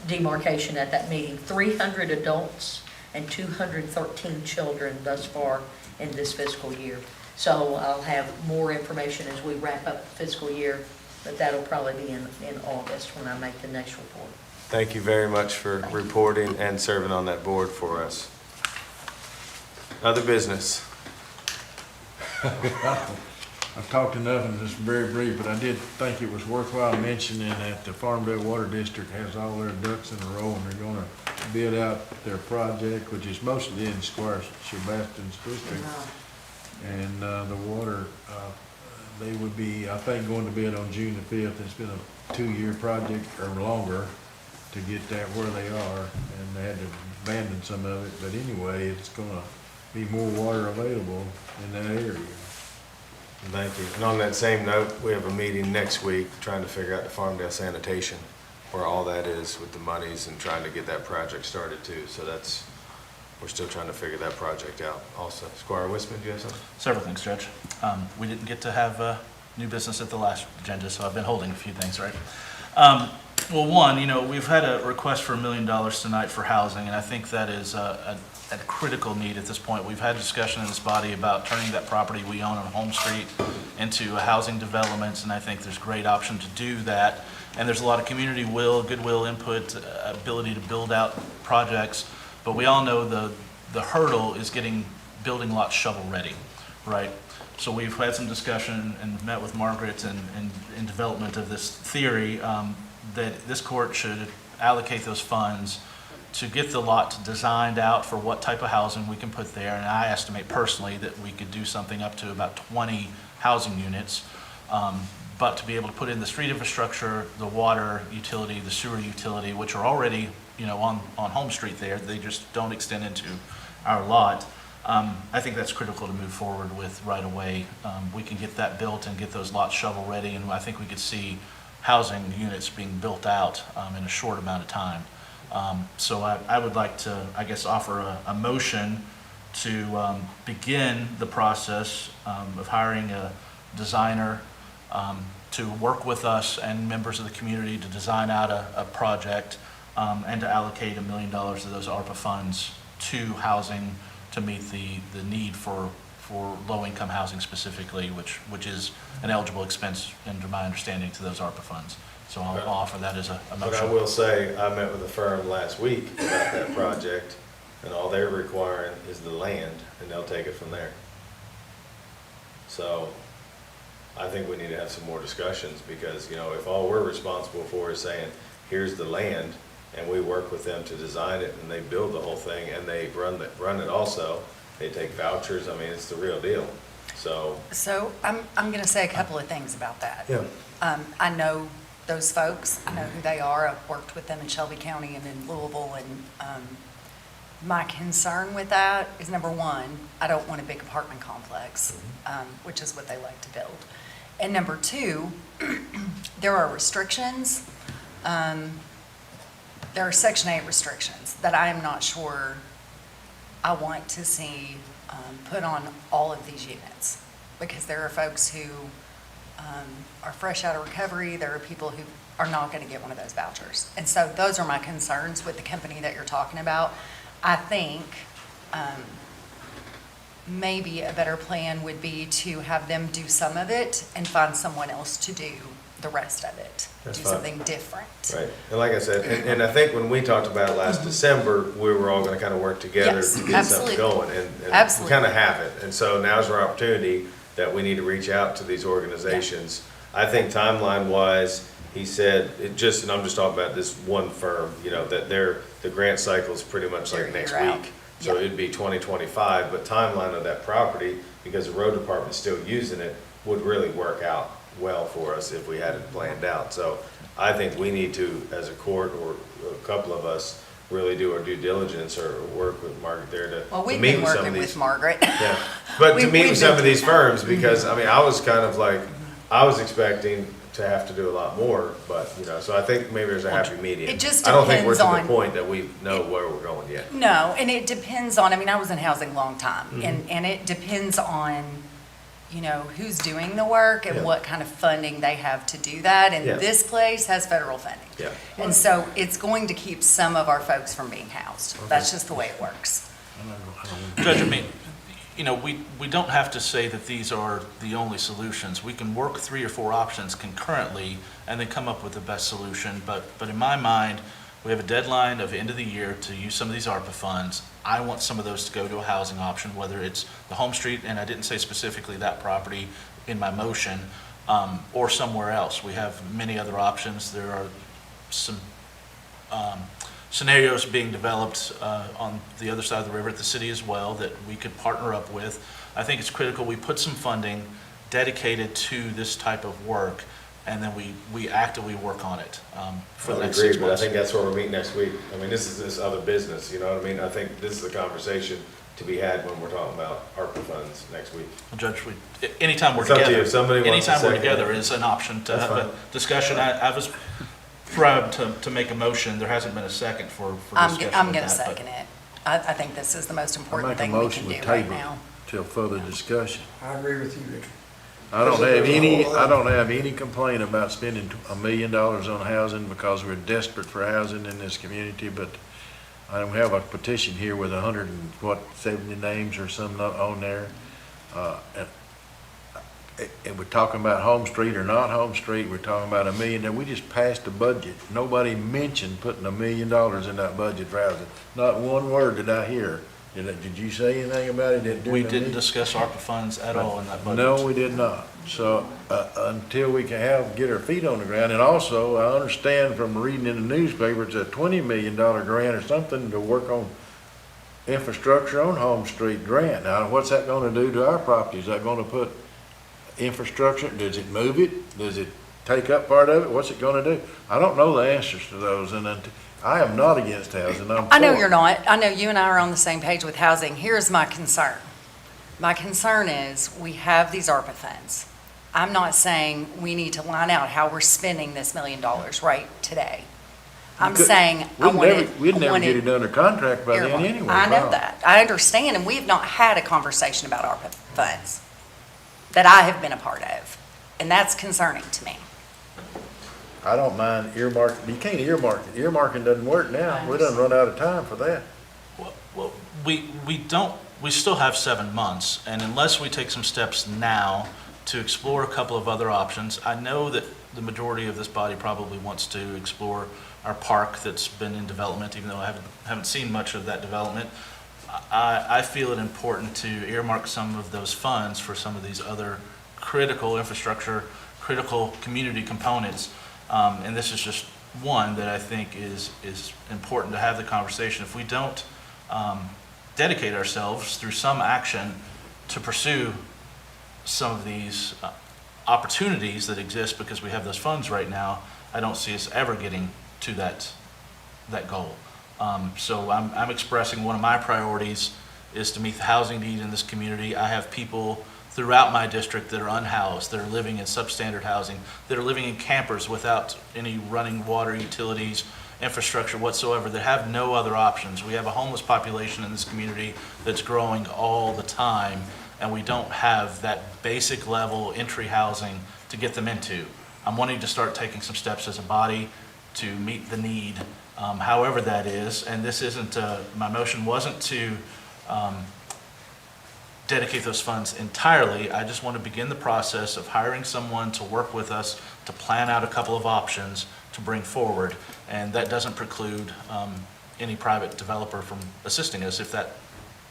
O: demarcation at that meeting. 300 adults and 213 children thus far in this fiscal year. So I'll have more information as we wrap up the fiscal year, but that'll probably be in August when I make the next report.
C: Thank you very much for reporting and serving on that board for us. Other business.
K: I've talked enough and just very brief, but I did think it was worthwhile mentioning that the Farmville Water District has all their ducks in a row, and they're gonna bid out their project, which is mostly in Squire Sebastian's district. And the water, they would be, I think, going to bid on June the 5th. It's been a 2-year project or longer to get that where they are, and they had to abandon some of it. But anyway, it's gonna be more water available in that area.
C: Thank you. And on that same note, we have a meeting next week trying to figure out the Farmdale sanitation, where all that is with the monies and trying to get that project started too. So we're still trying to figure that project out also. Squire Wisman, do you have something?
A: Several things, Judge. We didn't get to have new business at the last agenda, so I've been holding a few things, right? Well, one, we've had a request for $1 million tonight for housing, and I think that is a critical need at this point. We've had discussion in this body about turning that property we own on Home Street into a housing development, and I think there's great option to do that. And there's a lot of community goodwill input, ability to build out projects, but we all know the hurdle is getting building lots shovel ready, right? So we've had some discussion and met with Margaret and in development of this theory that this court should allocate those funds to get the lot designed out for what type of housing we can put there. And I estimate personally that we could do something up to about 20 housing units. But to be able to put in the street infrastructure, the water utility, the sewer utility, which are already on Home Street there, they just don't extend into our lot. I think that's critical to move forward with right away. We can get that built and get those lots shovel ready, and I think we could see housing units being built out in a short amount of time. So I would like to, I guess, offer a motion to begin the process of hiring a designer to work with us and members of the community to design out a project and to allocate $1 million of those ARPA funds to housing to meet the need for low-income housing specifically, which is an eligible expense, under my understanding, to those ARPA funds. So I'll offer that as a motion.
C: But I will say, I met with a firm last week about that project, and all they're requiring is the land, and they'll take it from there. So I think we need to have some more discussions, because, if all we're responsible for is saying, here's the land, and we work with them to design it, and they build the whole thing, and they run it also, they take vouchers, I mean, it's the real deal. So
L: I'm going to say a couple of things about that.
C: Yeah.
L: I know those folks, I know who they are, I've worked with them in Shelby County and in Louisville, and my concern with that is, number one, I don't want a big apartment complex, which is what they like to build. And number two, there are restrictions, there are Section 8 restrictions that I am not sure I want to see put on all of these units, because there are folks who are fresh out of recovery. There are people who are not going to get one of those vouchers. And so those are my concerns with the company that you're talking about. I think maybe a better plan would be to have them do some of it and find someone else to do the rest of it.
C: That's
L: Do
C: fine.
L: something different.
C: Right, and like I said, and I think when we talked about it last December, we were all gonna kind of work together
L: Yes,
C: to get
L: absolutely.
C: something going, and we
L: Absolutely.
C: kind of have it. And so now's our opportunity that we need to reach out to these organizations. I think timeline-wise, he said, and I'm just talking about this one firm, that the grant cycle is pretty much like
L: They're
C: next
L: year out.
C: week. So
L: Yep.
C: it'd be 2025, but timeline of that property, because the road department's still using it, would really work out well for us if we had it planned out. So I think we need to, as a court or a couple of us, really do our due diligence or work with Margaret there to
L: Well, we've
C: meet
L: been
C: with some
L: working
C: of these.
L: with Margaret.
C: Yeah, but to
L: We've
C: meet with some
L: been
C: of these
L: doing that.
C: firms, because, I mean, I was kind of like, I was expecting to have to do a lot more, but, so I think maybe there's a happy medium.
L: It just
C: I don't think we're
L: depends
C: to
L: on-
C: the point that we know where we're going yet.
L: No, and it depends on, I was in housing a long time,
C: Mm-hmm.
L: and it depends on, who's doing the work and
C: Yeah.
L: what kind of funding they have to do that, and
C: Yeah.
L: this place has federal funding.
C: Yeah.
L: And so it's going to keep some of our folks from being housed. That's just the way it works.
A: Judge, we don't have to say that these are the only solutions. We can work 3 or 4 options concurrently and then come up with the best solution. But in my mind, we have a deadline of end of the year to use some of these ARPA funds. I want some of those to go to a housing option, whether it's the Home Street, and I didn't say specifically that property in my motion, or somewhere else. We have many other options. There are some scenarios being developed on the other side of the river at the city as well that we could partner up with. I think it's critical we put some funding dedicated to this type of work, and then we actively work on it for the next 6
C: But I
A: months.
C: think that's where we're meeting next week. I mean, this is this other business, you know what I mean? I think this is a conversation to be had when we're talking about ARPA funds next week.
A: Well, Judge, anytime we're
C: It's up to you.
A: together,
C: If somebody wants to
A: anytime we're
C: second it.
A: together is an option to
C: That's
A: have a
C: fine.
A: discussion. I was proud to make a motion. There hasn't been a second for discussion.
L: I'm
A: of
L: going to
A: that, but-
L: second it. I think this is the most
K: I
L: important
K: make a
L: thing we
K: motion
L: can
K: with
L: do right
K: table
L: now.
K: till further discussion.
D: I agree with you, Richard.
K: I don't have any complaint about spending $1 million on housing because we're desperate for housing in this community, but I don't have a petition here with 70 names or something on there. And we're talking about Home Street or not Home Street, we're talking about $1 million. And we just passed a budget. Nobody mentioned putting $1 million in that budget for housing. Not one word did I hear. Did you say anything about it?
A: We didn't discuss ARPA funds at all in that budget.
K: No, we did not. So, until we can get our feet on the ground, and also, I understand from reading in the newspaper, it's a $20 million grant or something to work on infrastructure on Home Street grant. Now, what's that gonna do to our property? Is that gonna put infrastructure, does it move it? Does it take up part of it? What's it gonna do? I don't know the answers to those, and I am not against housing, I'm for
L: I know
K: it.
L: you're not. I know you and I are on the same page with housing. Here's my concern. My concern is we have these ARPA funds. I'm not saying we need to line out how we're spending this $1 million right today. I'm saying I want it.
K: We'd never
L: I want
K: get it under contract by then
L: earmarked.
K: anyway.
L: I know
K: Bob.
L: that. I understand, and we have not had a conversation about ARPA funds that I have been a part of, and that's concerning to me.
K: I don't mind earmarking, you can't earmark it, earmarking doesn't work now, we done run out of time for that.
A: Well, we still have 7 months, and unless we take some steps now to explore a couple of other options, I know that the majority of this body probably wants to explore our park that's been in development, even though I haven't seen much of that development. I feel it important to earmark some of those funds for some of these other critical infrastructure, critical community components. And this is just one that I think is important to have the conversation. If we don't dedicate ourselves through some action to pursue some of these opportunities that exist because we have those funds right now, I don't see us ever getting to that goal. So I'm expressing one of my priorities is to meet the housing need in this community. I have people throughout my district that are unhoused, that are living in substandard housing, that are living in campers without any running water, utilities, infrastructure whatsoever, that have no other options. We have a homeless population in this community that's growing all the time, and we don't have that basic level entry housing to get them into. I'm wanting to start taking some steps as a body to meet the need, however that is. And this isn't, my motion wasn't to dedicate those funds entirely. I just want to begin the process of hiring someone to work with us to plan out a couple of options to bring forward. And that doesn't preclude any private developer from assisting us if that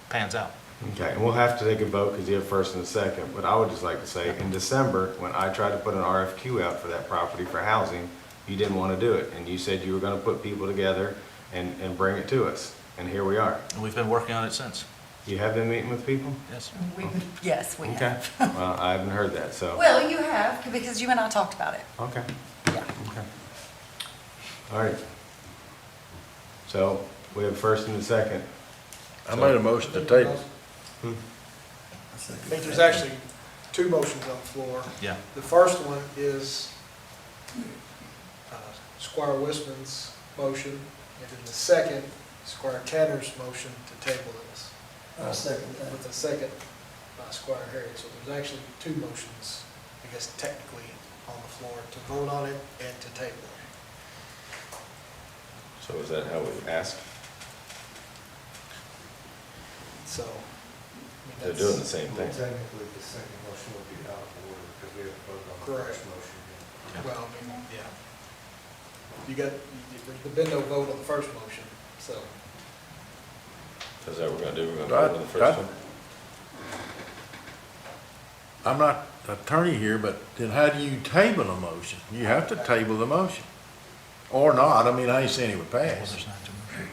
A: pans out.
C: Okay, and we'll have to take a vote because you have first and a second, but I would just like to say, in December, when I tried to put an RFQ out for that property for housing, you didn't want to do it, and you said you were going to put people together and bring it to us, and here we are.
A: And we've been working on it since.
C: You have been meeting with people?
A: Yes.
L: Yes, we
C: Okay,
L: have.
C: well, I haven't heard that, so.
L: Well, you have, because you and I talked about it.
C: Okay,
L: Yeah.
C: okay. All right. So, we have first and a second.
K: I made a motion to table.
I: I think there's actually two motions on the floor.
A: Yeah.
I: The first one is Squire Wistman's motion, and then the second, Squire Tanner's motion to table this.
D: I second that.
I: With a second by Squire Harris. So there's actually two motions, I guess technically, on the floor to vote on it and to table it.
C: So is that how we ask?
I: So,
C: They're doing the same thing.
P: Technically, the second motion would be out of order because we have to vote on the
I: Correct.
P: first motion.
I: well, I mean, yeah. There's been no vote on the first motion, so.
C: Is that what we're gonna do? We're gonna vote on the first one?
K: I'm not attorney here, but then how do you table a motion? You have to table the motion. Or not, I mean, I ain't saying it would
A: Well,
K: pass.
A: there's not too much.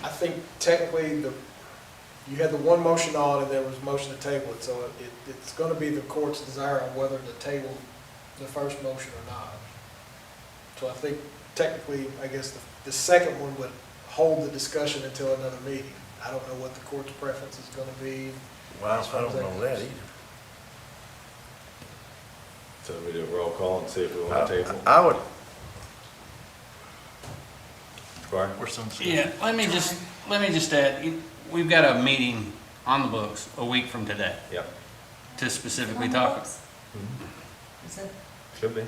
I: I think technically you had the one motion on and there was a motion to table it, so it's gonna be the court's desire on whether to table the first motion or not. So I think technically, I guess the second one would hold the discussion until another meeting. I don't know what the court's preference is gonna be.
K: Well, I don't know that either.
C: So we do a roll call and see if we want to table.
K: I would,
C: Squire?
A: We're some.
E: Yeah, let me just add, we've got a meeting on the books a week from today
C: Yep.
E: to specifically talk.
L: Is it?
C: Should be.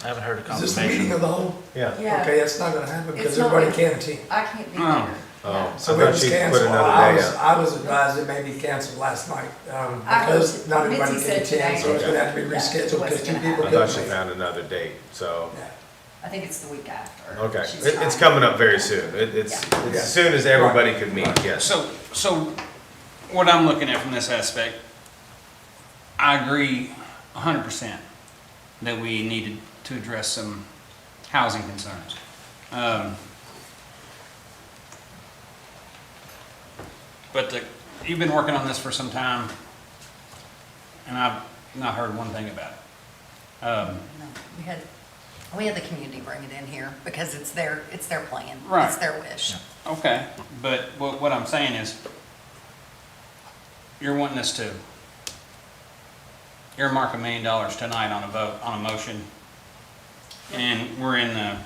A: I haven't heard a
D: Is this the meeting
A: confirmation.
D: of the whole?
C: Yeah.
L: Yeah.
D: Okay, that's not gonna happen because
L: It's not-
D: everybody can attend.
L: I can't be
E: Oh.
L: there.
C: Oh,
D: So
C: I
D: it
C: thought
D: was
C: she put
D: canceled.
C: another day out.
D: I was advised it may be canceled last night,
L: I
D: because
L: heard-
D: not everybody
L: Mitzi
D: can
L: said
D: attend, so it's
L: today.
D: gonna have to be
L: Yeah,
D: rescheduled
L: it
D: because
L: wasn't
D: two
L: gonna
D: people
C: I
D: couldn't
C: thought she
D: make it.
C: found another date, so.
D: Yeah.
L: I think it's the week after.
C: Okay,
L: She's
C: it's
L: trying.
C: coming up very soon. It's
D: Yeah.
C: as soon as everybody could meet, yes.
E: So what I'm looking at from this aspect, I agree 100% that we needed to address some housing concerns. But you've been working on this for some time, and I've not heard one thing about it.
L: No, we had the community bring it in here because it's their plan.
E: Right.
L: It's their wish.
E: Okay, but what I'm saying is, you're wanting us to earmark $1 million tonight on a vote, on a motion, and we're in the,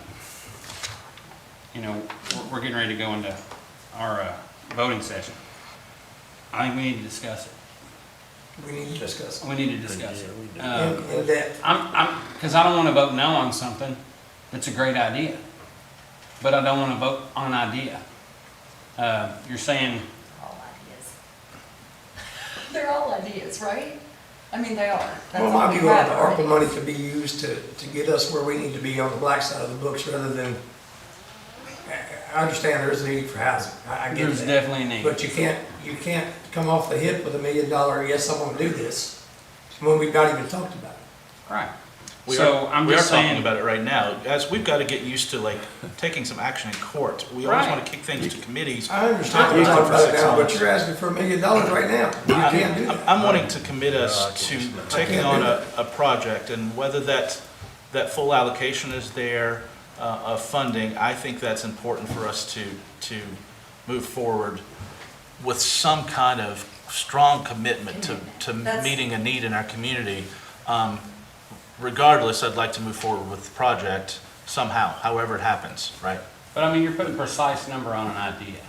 E: we're getting ready to go into our voting session. I think we need to discuss it.
D: We need to discuss.
E: We need to discuss it.
D: In depth.
E: Because I don't want to vote no on something that's a great idea, but I don't want to vote on an idea. You're saying,
L: All ideas. They're all ideas, right? I mean, they are. That's
D: Well,
L: all
D: my
L: we
D: view on
L: have
D: the
L: are
D: ARPA money
L: ideas.
D: could be used to get us where we need to be on the black side of the books rather than, I understand there's a need for housing. I get
E: there's
D: that.
E: definitely a need.
D: But you can't come off the hip with $1 million, yes, I want to do this, when we've not even talked about it.
E: Right.
A: We
E: So
A: are,
E: I'm
A: we are
E: just
A: talking
E: saying,
A: about it right now. Guys, we've got to get used to taking some action in court. We always
E: Right.
A: want to kick things to committees.
D: I understand we're talking about it now, but you're asking for $1 million right now. You can't do that.
A: I'm wanting to commit us to taking on a project, and whether that full allocation is there of funding, I think that's important for us to move forward with some kind of strong commitment to
L: That's-
A: meeting a need in our community. regardless, I'd like to move forward with the project somehow, however it happens, right?
S: But I mean, you're putting a precise number on an idea.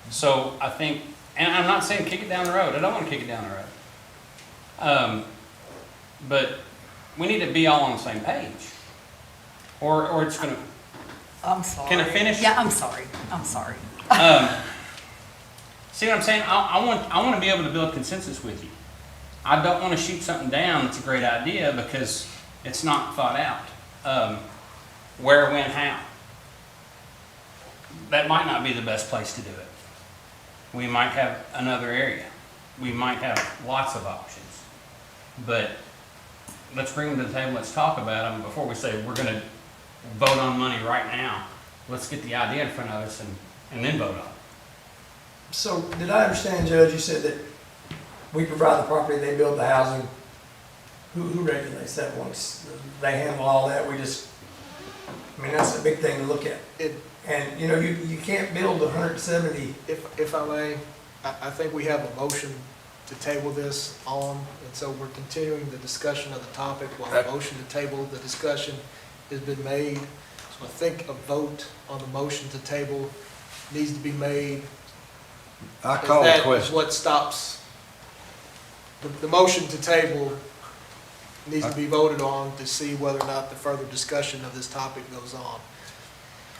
S: So I think, and I'm not saying kick it down the road. I don't want to kick it down the road. But we need to be all on the same page. Or it's going to,
L: I'm sorry.
S: Can I finish?
L: Yeah, I'm sorry. I'm sorry.
S: see what I'm saying? I want to be able to build consensus with you. I don't want to shoot something down that's a great idea because it's not thought out. Where, when, how. That might not be the best place to do it. We might have another area. We might have lots of options. But let's bring them to the table, let's talk about them before we say we're going to vote on money right now. Let's get the idea in front of us and then vote on it.
D: So did I understand, Judge, you said that we provide the property, they build the housing. Who regulates that once they handle all that? We just, I mean, that's a big thing to look at. And, you know, you can't build 170.
I: If I may, I think we have a motion to table this on, and so we're continuing the discussion of the topic while a motion to table the discussion has been made. So I think a vote on the motion to table needs to be made.
K: I call the
I: That is
K: question.
I: what stops, the motion to table needs to be voted on to see whether or not the further discussion of this topic goes on.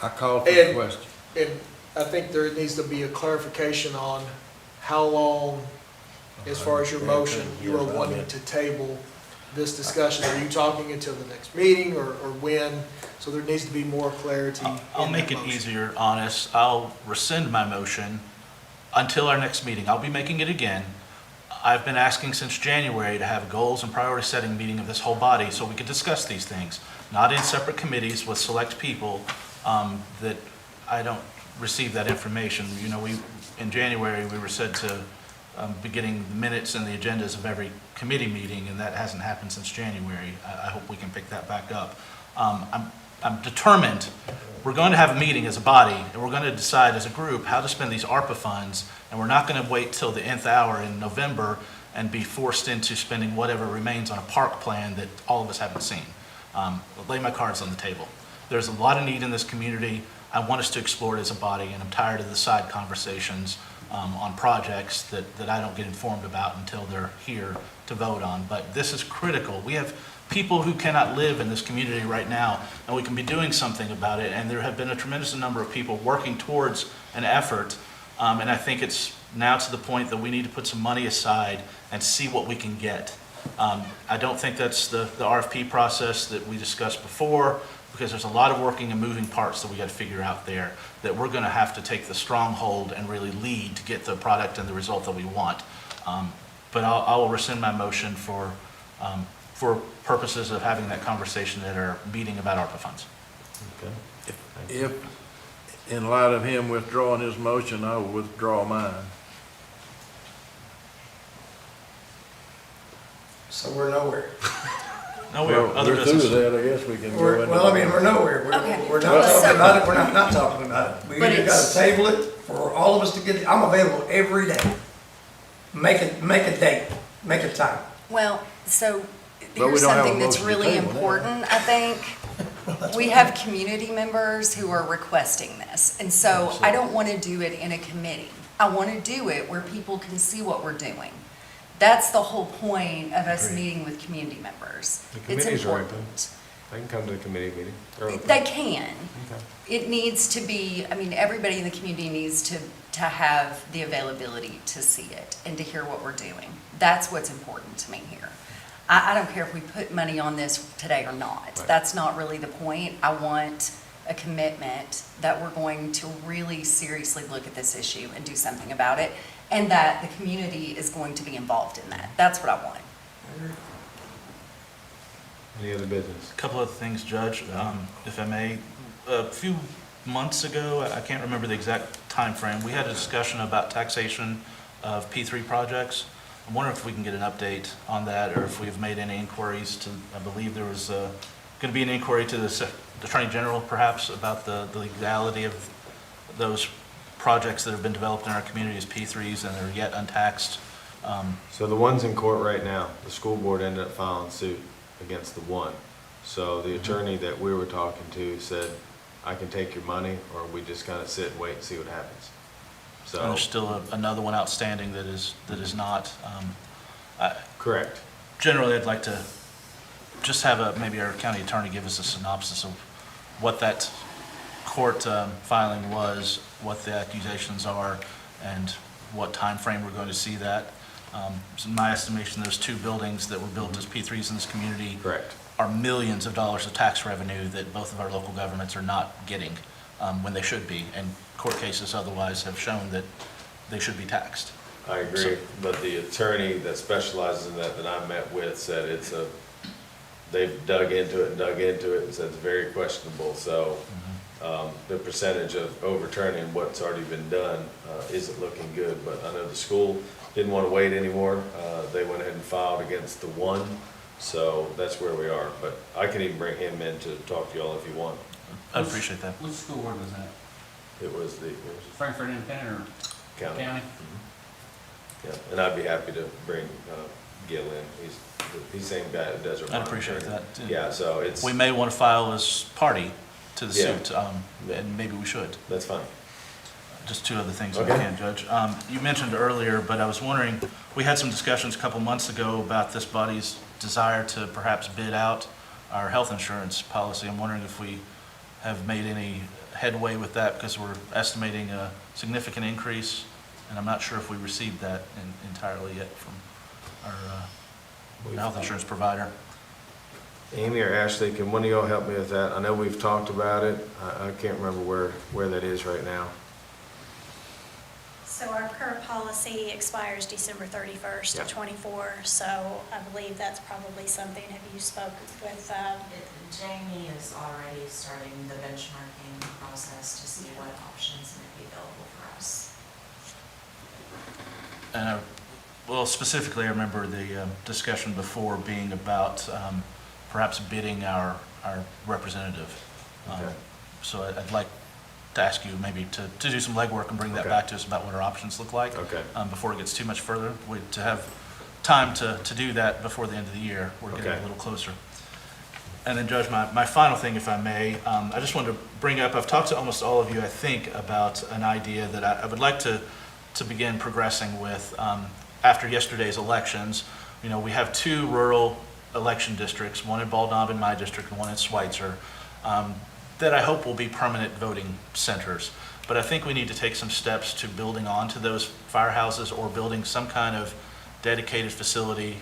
K: I call for the
I: And-
K: question.
I: And I think there needs to be a clarification on how long, as far as your motion, you are wanting to table this discussion. Are you talking until the next meeting or when? So there needs to be more clarity.
A: I'll
I: in
A: make
I: that
A: it
I: motion.
A: easier, honest. I'll rescind my motion until our next meeting. I'll be making it again. I've been asking since January to have a goals and priority setting meeting of this whole body so we could discuss these things, not in separate committees with select people that I don't receive that information. You know, in January, we were said to be getting the minutes and the agendas of every committee meeting, and that hasn't happened since January. I hope we can pick that back up. I'm determined, we're going to have a meeting as a body, and we're going to decide as a group how to spend these ARPA funds, and we're not going to wait till the nth hour in November and be forced into spending whatever remains on a park plan that all of us haven't seen. I'll lay my cards on the table. There's a lot of need in this community. I want us to explore it as a body, and I'm tired of the side conversations on projects that I don't get informed about until they're here to vote on. But this is critical. We have people who cannot live in this community right now, and we can be doing something about it. And there have been a tremendous number of people working towards an effort, and I think it's now to the point that we need to put some money aside and see what we can get. I don't think that's the RFP process that we discussed before, because there's a lot of working and moving parts that we got to figure out there, that we're going to have to take the stronghold and really lead to get the product and the result that we want. But I will rescind my motion for purposes of having that conversation at our meeting about ARPA funds.
K: If, in light of him withdrawing his motion, I will withdraw mine.
D: So we're nowhere.
A: Nowhere,
K: Well,
A: other
K: we're through
A: business.
K: that, I guess we can go into.
D: Well, I mean, we're nowhere.
L: Okay.
D: We're not talking about it, we're not talking about it. We
L: But
D: either
L: it's-
D: gotta table it for all of us to get, I'm available every day. Make a date, make a time.
L: Well, so
K: But we
L: here's
K: don't have a
L: something that's
K: motion to
L: really
K: table now.
L: important, I think. We have community members who are requesting this, and so I don't want to do it in a committee. I want to do it where people can see what we're doing. That's the whole point of us meeting with community members.
C: The
L: It's
C: committees are open.
L: important.
C: They can come to the committee meeting. They're open.
L: They can.
C: Okay.
L: It needs to be, I mean, everybody in the community needs to have the availability to see it and to hear what we're doing. That's what's important to me here. I don't care if we put money on this today or not.
C: Right.
L: That's not really the point. I want a commitment that we're going to really seriously look at this issue and do something about it, and that the community is going to be involved in that. That's what I want.
C: Any other business?
A: A couple of things, Judge, if I may. A few months ago, I can't remember the exact time frame, we had a discussion about taxation of P3 projects. I'm wondering if we can get an update on that, or if we've made any inquiries to, I believe there was going to be an inquiry to the Attorney General perhaps about the legality of those projects that have been developed in our community as P3s and are yet untaxed.
C: So the ones in court right now, the school board ended up filing suit against the one. So the attorney that we were talking to said, I can take your money, or we just kind of sit and wait and see what happens.
A: And
C: So,
A: there's still another one outstanding that is not.
C: correct.
A: Generally, I'd like to just have maybe our county attorney give us a synopsis of what that court filing was, what the accusations are, and what time frame we're going to see that. So in my estimation, those two buildings that were built as P3s in this community
C: Correct.
A: are millions of dollars of tax revenue that both of our local governments are not getting when they should be. And court cases otherwise have shown that they should be taxed.
C: I agree, but the attorney that specializes in that I met with said they've dug into it and said it's very questionable. So the percentage of overturning what's already been done isn't looking good. But I know the school didn't want to wait anymore. They went ahead and filed against the one. So that's where we are. But I can even bring him in to talk to y'all if you want.
A: I appreciate that.
S: Which school board was that?
C: It was the
S: Frankfurt Independent or
C: county.
S: county?
C: Yeah, and I'd be happy to bring Gil in. He's the same guy that does our
A: I'd appreciate
C: monitoring.
A: that, too.
C: Yeah, so it's.
A: We may want to file as party to the
C: Yeah.
A: suit, and maybe we should.
C: That's fine.
A: Just two other things if
C: Okay.
A: I can, Judge. You mentioned earlier, but I was wondering, we had some discussions a couple months ago about this body's desire to perhaps bid out our health insurance policy. I'm wondering if we have made any headway with that, because we're estimating a significant increase, and I'm not sure if we received that entirely yet from our health insurance provider.
C: Amy or Ashley, can one of y'all help me with that? I know we've talked about it. I can't remember where that is right now.
R: So our current policy expires December 31st
C: Yeah.
R: of '24, so I believe that's probably something, have you spoke with,
T: Jamie is already starting the benchmarking process to see what options might be available for us.
A: And well, specifically, I remember the discussion before being about perhaps bidding our representative.
C: Okay.
A: So I'd like to ask you maybe to do some legwork and bring that
C: Okay.
A: back to us about what our options look like.
C: Okay.
A: Before it gets too much further. To have time to do that before the end of the year. We're getting
C: Okay.
A: a little closer. And then, Judge, my final thing, if I may, I just wanted to bring up, I've talked to almost all of you, I think, about an idea that I would like to begin progressing with. After yesterday's elections, you know, we have two rural election districts, one in Bald Knob in my district and one in Schweitzer, that I hope will be permanent voting centers. But I think we need to take some steps to building onto those firehouses or building some kind of dedicated facility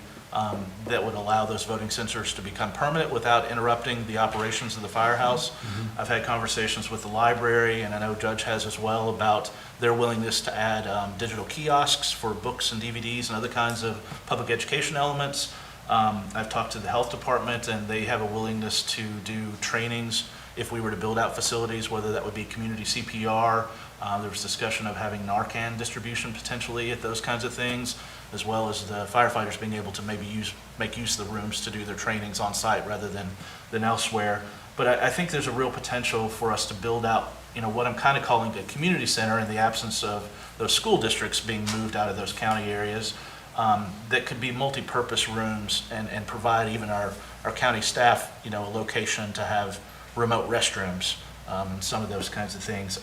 A: that would allow those voting centers to become permanent without interrupting the operations of the firehouse. I've had conversations with the library, and I know Judge has as well, about their willingness to add digital kiosks for books and DVDs and other kinds of public education elements. I've talked to the health department, and they have a willingness to do trainings if we were to build out facilities, whether that would be community CPR. There was discussion of having Narcan distribution potentially at those kinds of things, as well as the firefighters being able to maybe make use of the rooms to do their trainings on site rather than elsewhere. But I think there's a real potential for us to build out, you know, what I'm kind of calling a community center in the absence of those school districts being moved out of those county areas, that could be multi-purpose rooms and provide even our county staff, you know, a location to have remote restrooms, and some of those kinds of things.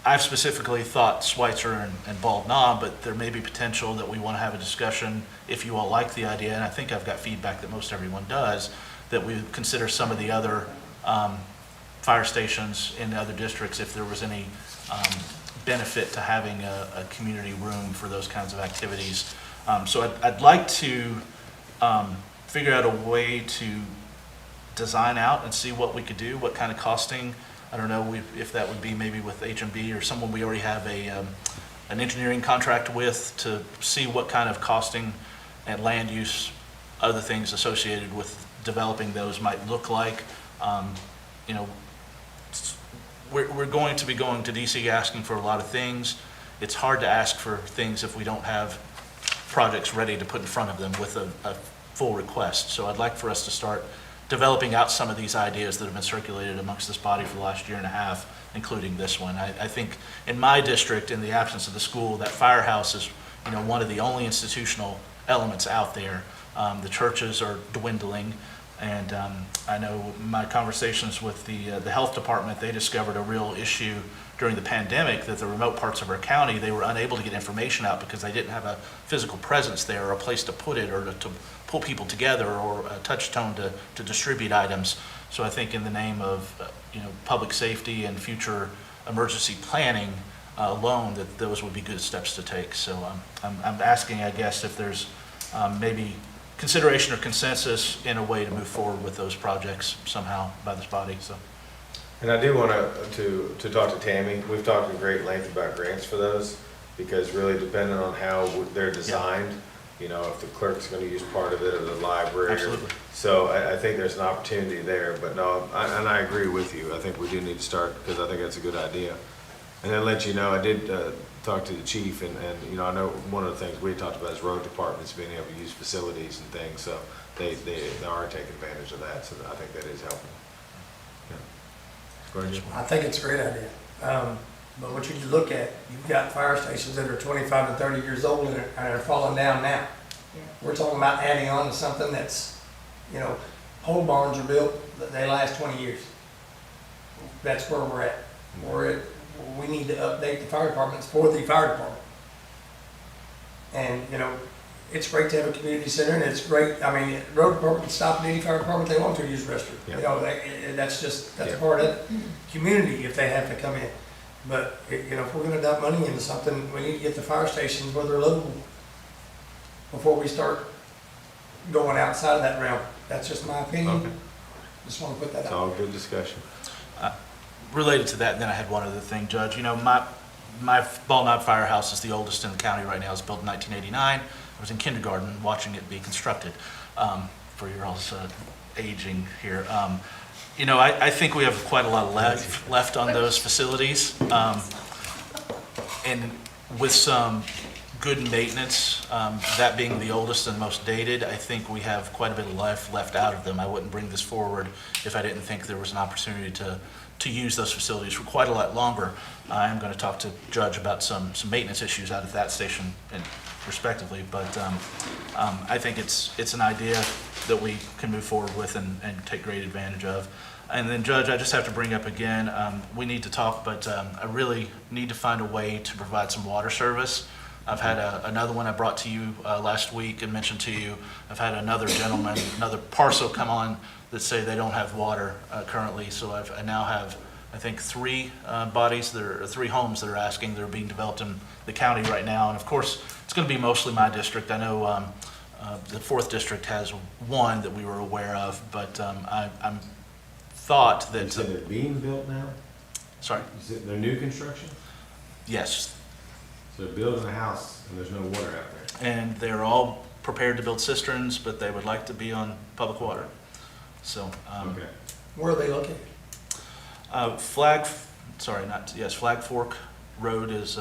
A: I've specifically thought Schweitzer and Bald Knob, but there may be potential that we want to have a discussion, if you all like the idea, and I think I've got feedback that most everyone does, that we would consider some of the other fire stations in the other districts if there was any benefit to having a community room for those kinds of activities. So I'd like to figure out a way to design out and see what we could do, what kind of costing. I don't know if that would be maybe with HMB or someone we already have an engineering contract with, to see what kind of costing and land use, other things associated with developing those might look like. You know, we're going to be going to DC asking for a lot of things. It's hard to ask for things if we don't have projects ready to put in front of them with a full request. So I'd like for us to start developing out some of these ideas that have been circulated amongst this body for the last year and a half, including this one. I think in my district, in the absence of the school, that firehouse is, you know, one of the only institutional elements out there The churches are dwindling. And I know my conversations with the health department, they discovered a real issue during the pandemic that the remote parts of our county, they were unable to get information out because they didn't have a physical presence there or a place to put it or to pull people together or a touch tone to distribute items. So I think in the name of public safety and future emergency planning alone, that those would be good steps to take. So I'm asking, I guess, if there's maybe consideration or consensus in a way to move forward with those projects somehow by this body. So.
C: And I do want to talk to Tammy. We've talked at great length about grants for those, because really depending on how they're designed, if the clerk's going to use part of it or the library.
A: Absolutely.
C: So I think there's an opportunity there, but no, and I agree with you. I think we do need to start, because I think that's a good idea. And then let you know, I did talk to the chief, and I know one of the things we talked about is road departments being able to use facilities and things, so they are taking advantage of that, so I think that is helping. Yeah. Go ahead, Jim.
D: I think it's a great idea. But what you look at, you've got fire stations that are 25 and 30 years old and are falling down now. We're talking about adding on to something that's, pole barns are built, they last 20 years. That's where we're at. We need to update the fire departments for the fire department. And, it's great to have a community center, and it's great, road department can stop at any fire department they want to use the restroom.
C: Yeah.
D: That's part of it. Community, if they have to come in. But, if we're gonna dump money into something, we need to get the fire stations where they're livable before we start going outside of that realm. That's just my opinion.
C: Okay.
D: Just want to put that
C: It's
D: out.
C: all good discussion.
A: Related to that, and then I had one other thing, Judge. My Ball Knob Firehouse is the oldest in the county right now. It was built in 1989. I was in kindergarten watching it be constructed, for your all's aging here. I think we have quite a lot of left on those facilities. And with some good maintenance, that being the oldest and most dated, I think we have quite a bit of life left out of them. I wouldn't bring this forward if I didn't think there was an opportunity to use those facilities for quite a lot longer. I am going to talk to Judge about some maintenance issues out at that station and respectively, but I think it's an idea that we can move forward with and take great advantage of. And then, Judge, I just have to bring up again, we need to talk, but I really need to find a way to provide some water service. I've had another one I brought to you last week and mentioned to you. I've had another gentleman, another parcel come on that say they don't have water currently. So I now have, I think, three homes that are asking, that are being developed in the county right now. And of course, it's going to be mostly my district. I know the 4th District has one that we were aware of, but I'm thought that...
C: You said they're being built now?
A: Sorry?
C: You said they're new construction?
A: Yes.
C: So they're building a house and there's no water out there?
A: And they're all prepared to build cisterns, but they would like to be on public water. So,
C: Okay.
D: Where are they located?
A: Flag Fork Road is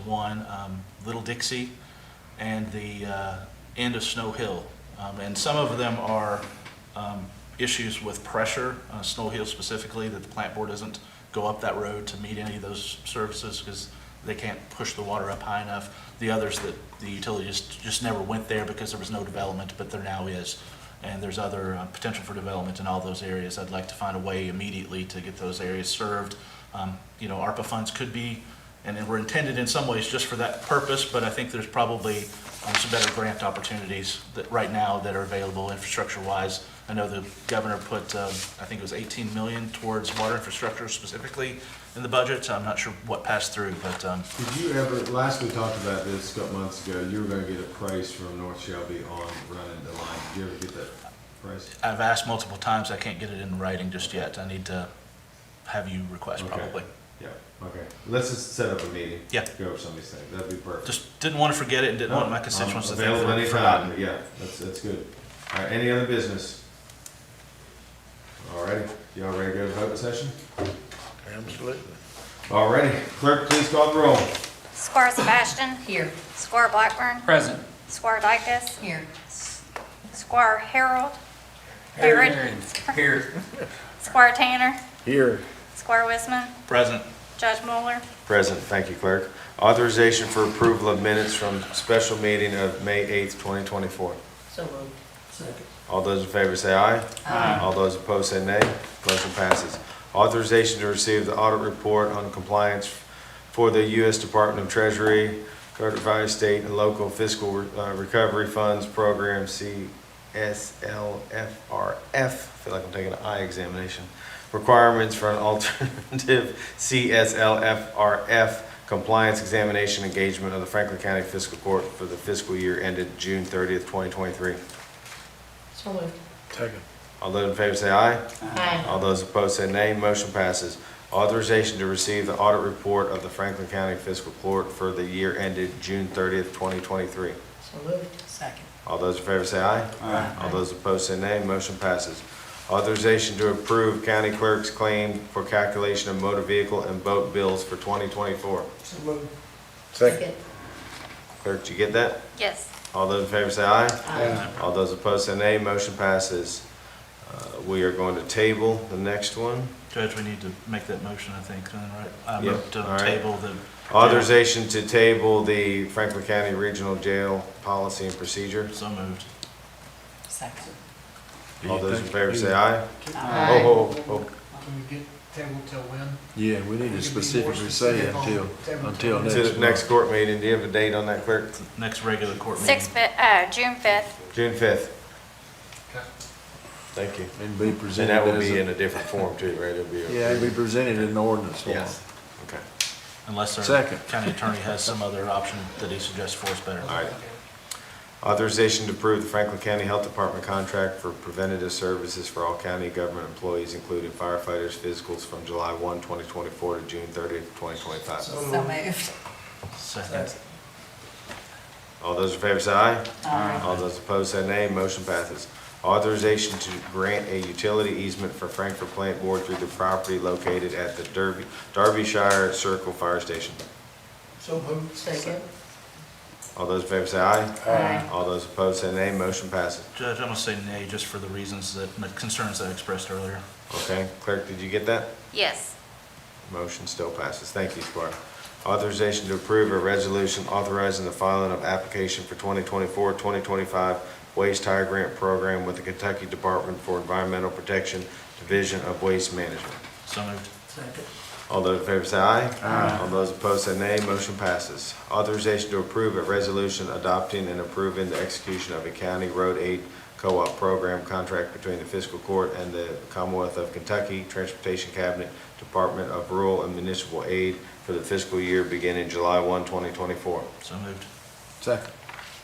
A: one, Little Dixie, and the end of Snow Hill. And some of them are issues with pressure, Snow Hill specifically, that the plant board doesn't go up that road to meet any of those services because they can't push the water up high enough. The others that the utility just never went there because there was no development, but there now is. And there's other potential for development in all those areas. I'd like to find a way immediately to get those areas served. ARPA funds could be, and were intended in some ways just for that purpose, but I think there's probably some better grant opportunities that right now that are available infrastructure-wise. I know the governor put, I think it was 18 million towards water infrastructure specifically in the budget. I'm not sure what passed through, but.
C: Did you ever, last we talked about this a couple months ago, you were going to get a price from North Shelby on running the line. Did you ever get that price?
A: I've asked multiple times. I can't get it in writing just yet. I need to have you request
C: Okay.
A: probably.
C: Yeah, okay. Let's just set up a meeting.
A: Yeah.
C: Go over some of these things. That'd be perfect.
A: Just didn't want to forget it and didn't want my constituents to think
C: available
A: that I'd
C: anytime.
A: forgotten.
C: Yeah, that's good. All right, any other business? All righty, y'all ready to go to vote session?
K: Absolutely.
C: All righty, clerk, please call the roll.
E: Squire Sebastian.
L: Here.
E: Squire Blackburn.
S: Present.
E: Squire Dykus.
L: Here.
E: Squire Harold.
D: Here.
E: Squire Tanner.
K: Here.
E: Squire Wisman.
A: Present.
E: Judge Mueller.
C: Present, thank you, clerk. Authorization for approval of minutes from special meeting of May 8th, 2024.
O: So moved.
D: Second.
C: All those in favor say aye.
O: Aye.
C: All those opposed say nay. Motion passes. Authorization to receive the audit report on compliance for the U.S. Department of Treasury, Certified State and Local Fiscal Recovery Funds Program, CSLFRF. I feel like I'm taking an eye examination. Requirements for an alternative CSLFRF compliance examination engagement of the Franklin County Fiscal Court for the fiscal year ended June 30th, 2023.
O: So moved.
K: Second.
C: All those in favor say aye.
O: Aye.
C: All those opposed say nay. Motion passes. Authorization to receive the audit report of the Franklin County Fiscal Court for the year ended June 30th, 2023.
O: So moved.
L: Second.
C: All those in favor say aye.
O: Aye.
C: All those opposed say nay. Motion passes. Authorization to approve county clerk's claim for calculation of motor vehicle and boat bills for 2024.
D: So moved.
O: Second.
C: Clerk, did you get that?
J: Yes.
C: All those in favor say aye.
O: Aye.
C: All those opposed say nay. Motion passes. We are going to table the next one.
A: Judge, we need to make that motion, I think, then, right? I
C: Yep,
A: moved to
C: all right.
A: table the.
C: Authorization to table the Franklin County Regional Jail Policy and Procedure.
A: So moved.
L: Second.
C: All those in favor say aye.
L: Aye.
C: Oh,
I: Can we get tabled till when?
K: Yeah, we need to specifically say until next
C: To the
K: month.
C: next court meeting. Do you have a date on that, clerk?
A: Next regular court meeting.
J: June 5th.
C: June 5th.
I: Okay.
C: Thank you.
K: And be
C: And
K: presented
C: that will
K: as
C: be
K: a-
C: in a different form too, right? It'll be.
K: Yeah, it'll be presented in ordinance form.
C: Yes. Okay.
A: Unless our
K: Second.
A: county attorney has some other option that he suggests for us better.
C: All right. Authorization to approve the Franklin County Health Department contract for preventative services for all county government employees, including firefighters, physicals from July 1, 2024 to June 30th, 2025.
L: So moved.
A: Second.
C: All those in favor say aye.
L: Aye.
C: All those opposed say nay. Motion passes. Authorization to grant a utility easement for Frankfurt Plant Board through the property located at the Derbyshire Circle Fire Station.
D: So moved.
O: Second.
C: All those in favor say aye.
O: Aye.
C: All those opposed say nay. Motion passes.
A: Judge, I'm gonna say nay just for the reasons that, the concerns that I expressed earlier.
C: Okay, clerk, did you get that?
J: Yes.
C: Motion still passes. Thank you, Squire. Authorization to approve a resolution authorizing the filing of application for 2024-2025 Waste Tire Grant Program with the Kentucky Department for Environmental Protection, Division of Waste Management.
A: So moved.
D: Second.
C: All those in favor say aye.
K: Aye.
C: All those opposed say nay. Motion passes. Authorization to approve a resolution adopting and approving the execution of a county road aid co-op program contract between the Fiscal Court and the Commonwealth of Kentucky Transportation Cabinet Department of Rural and Municipal Aid for the fiscal year beginning July 1, 2024.
A: So moved.
K: Second.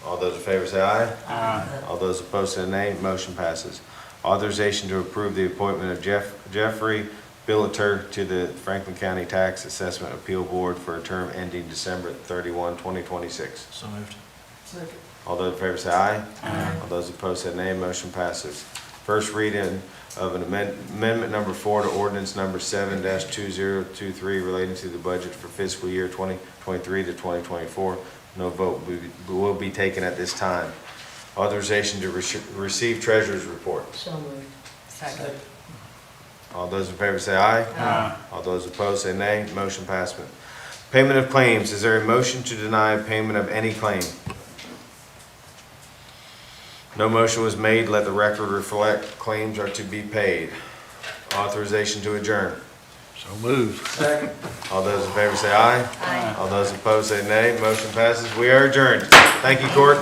C: All those in favor say aye.
O: Aye.
C: All those opposed say nay. Motion passes. Authorization to approve the appointment of Jeffrey Billeter to the Franklin County Tax Assessment Appeal Board for a term ending December 31, 2026.
A: So moved.
D: Second.
C: All those in favor say aye.
O: Aye.
C: All those opposed say nay. Motion passes. First reading of an amendment number 4 to ordinance number 7-2023 relating to the budget for fiscal year 2023 to 2024. No vote will be taken at this time. Authorization to receive treasurer's report.
O: So moved.
L: Second.
C: All those in favor say aye.
O: Aye.
C: All those opposed say nay. Motion passed. Payment of claims. Is there a motion to deny payment of any claim? No motion was made. Let the record reflect claims are to be paid. Authorization to adjourn.
K: So moved.
D: Second.
C: All those in favor say aye.
O: Aye.
C: All those opposed say nay. Motion passes. We are adjourned. Thank you, court.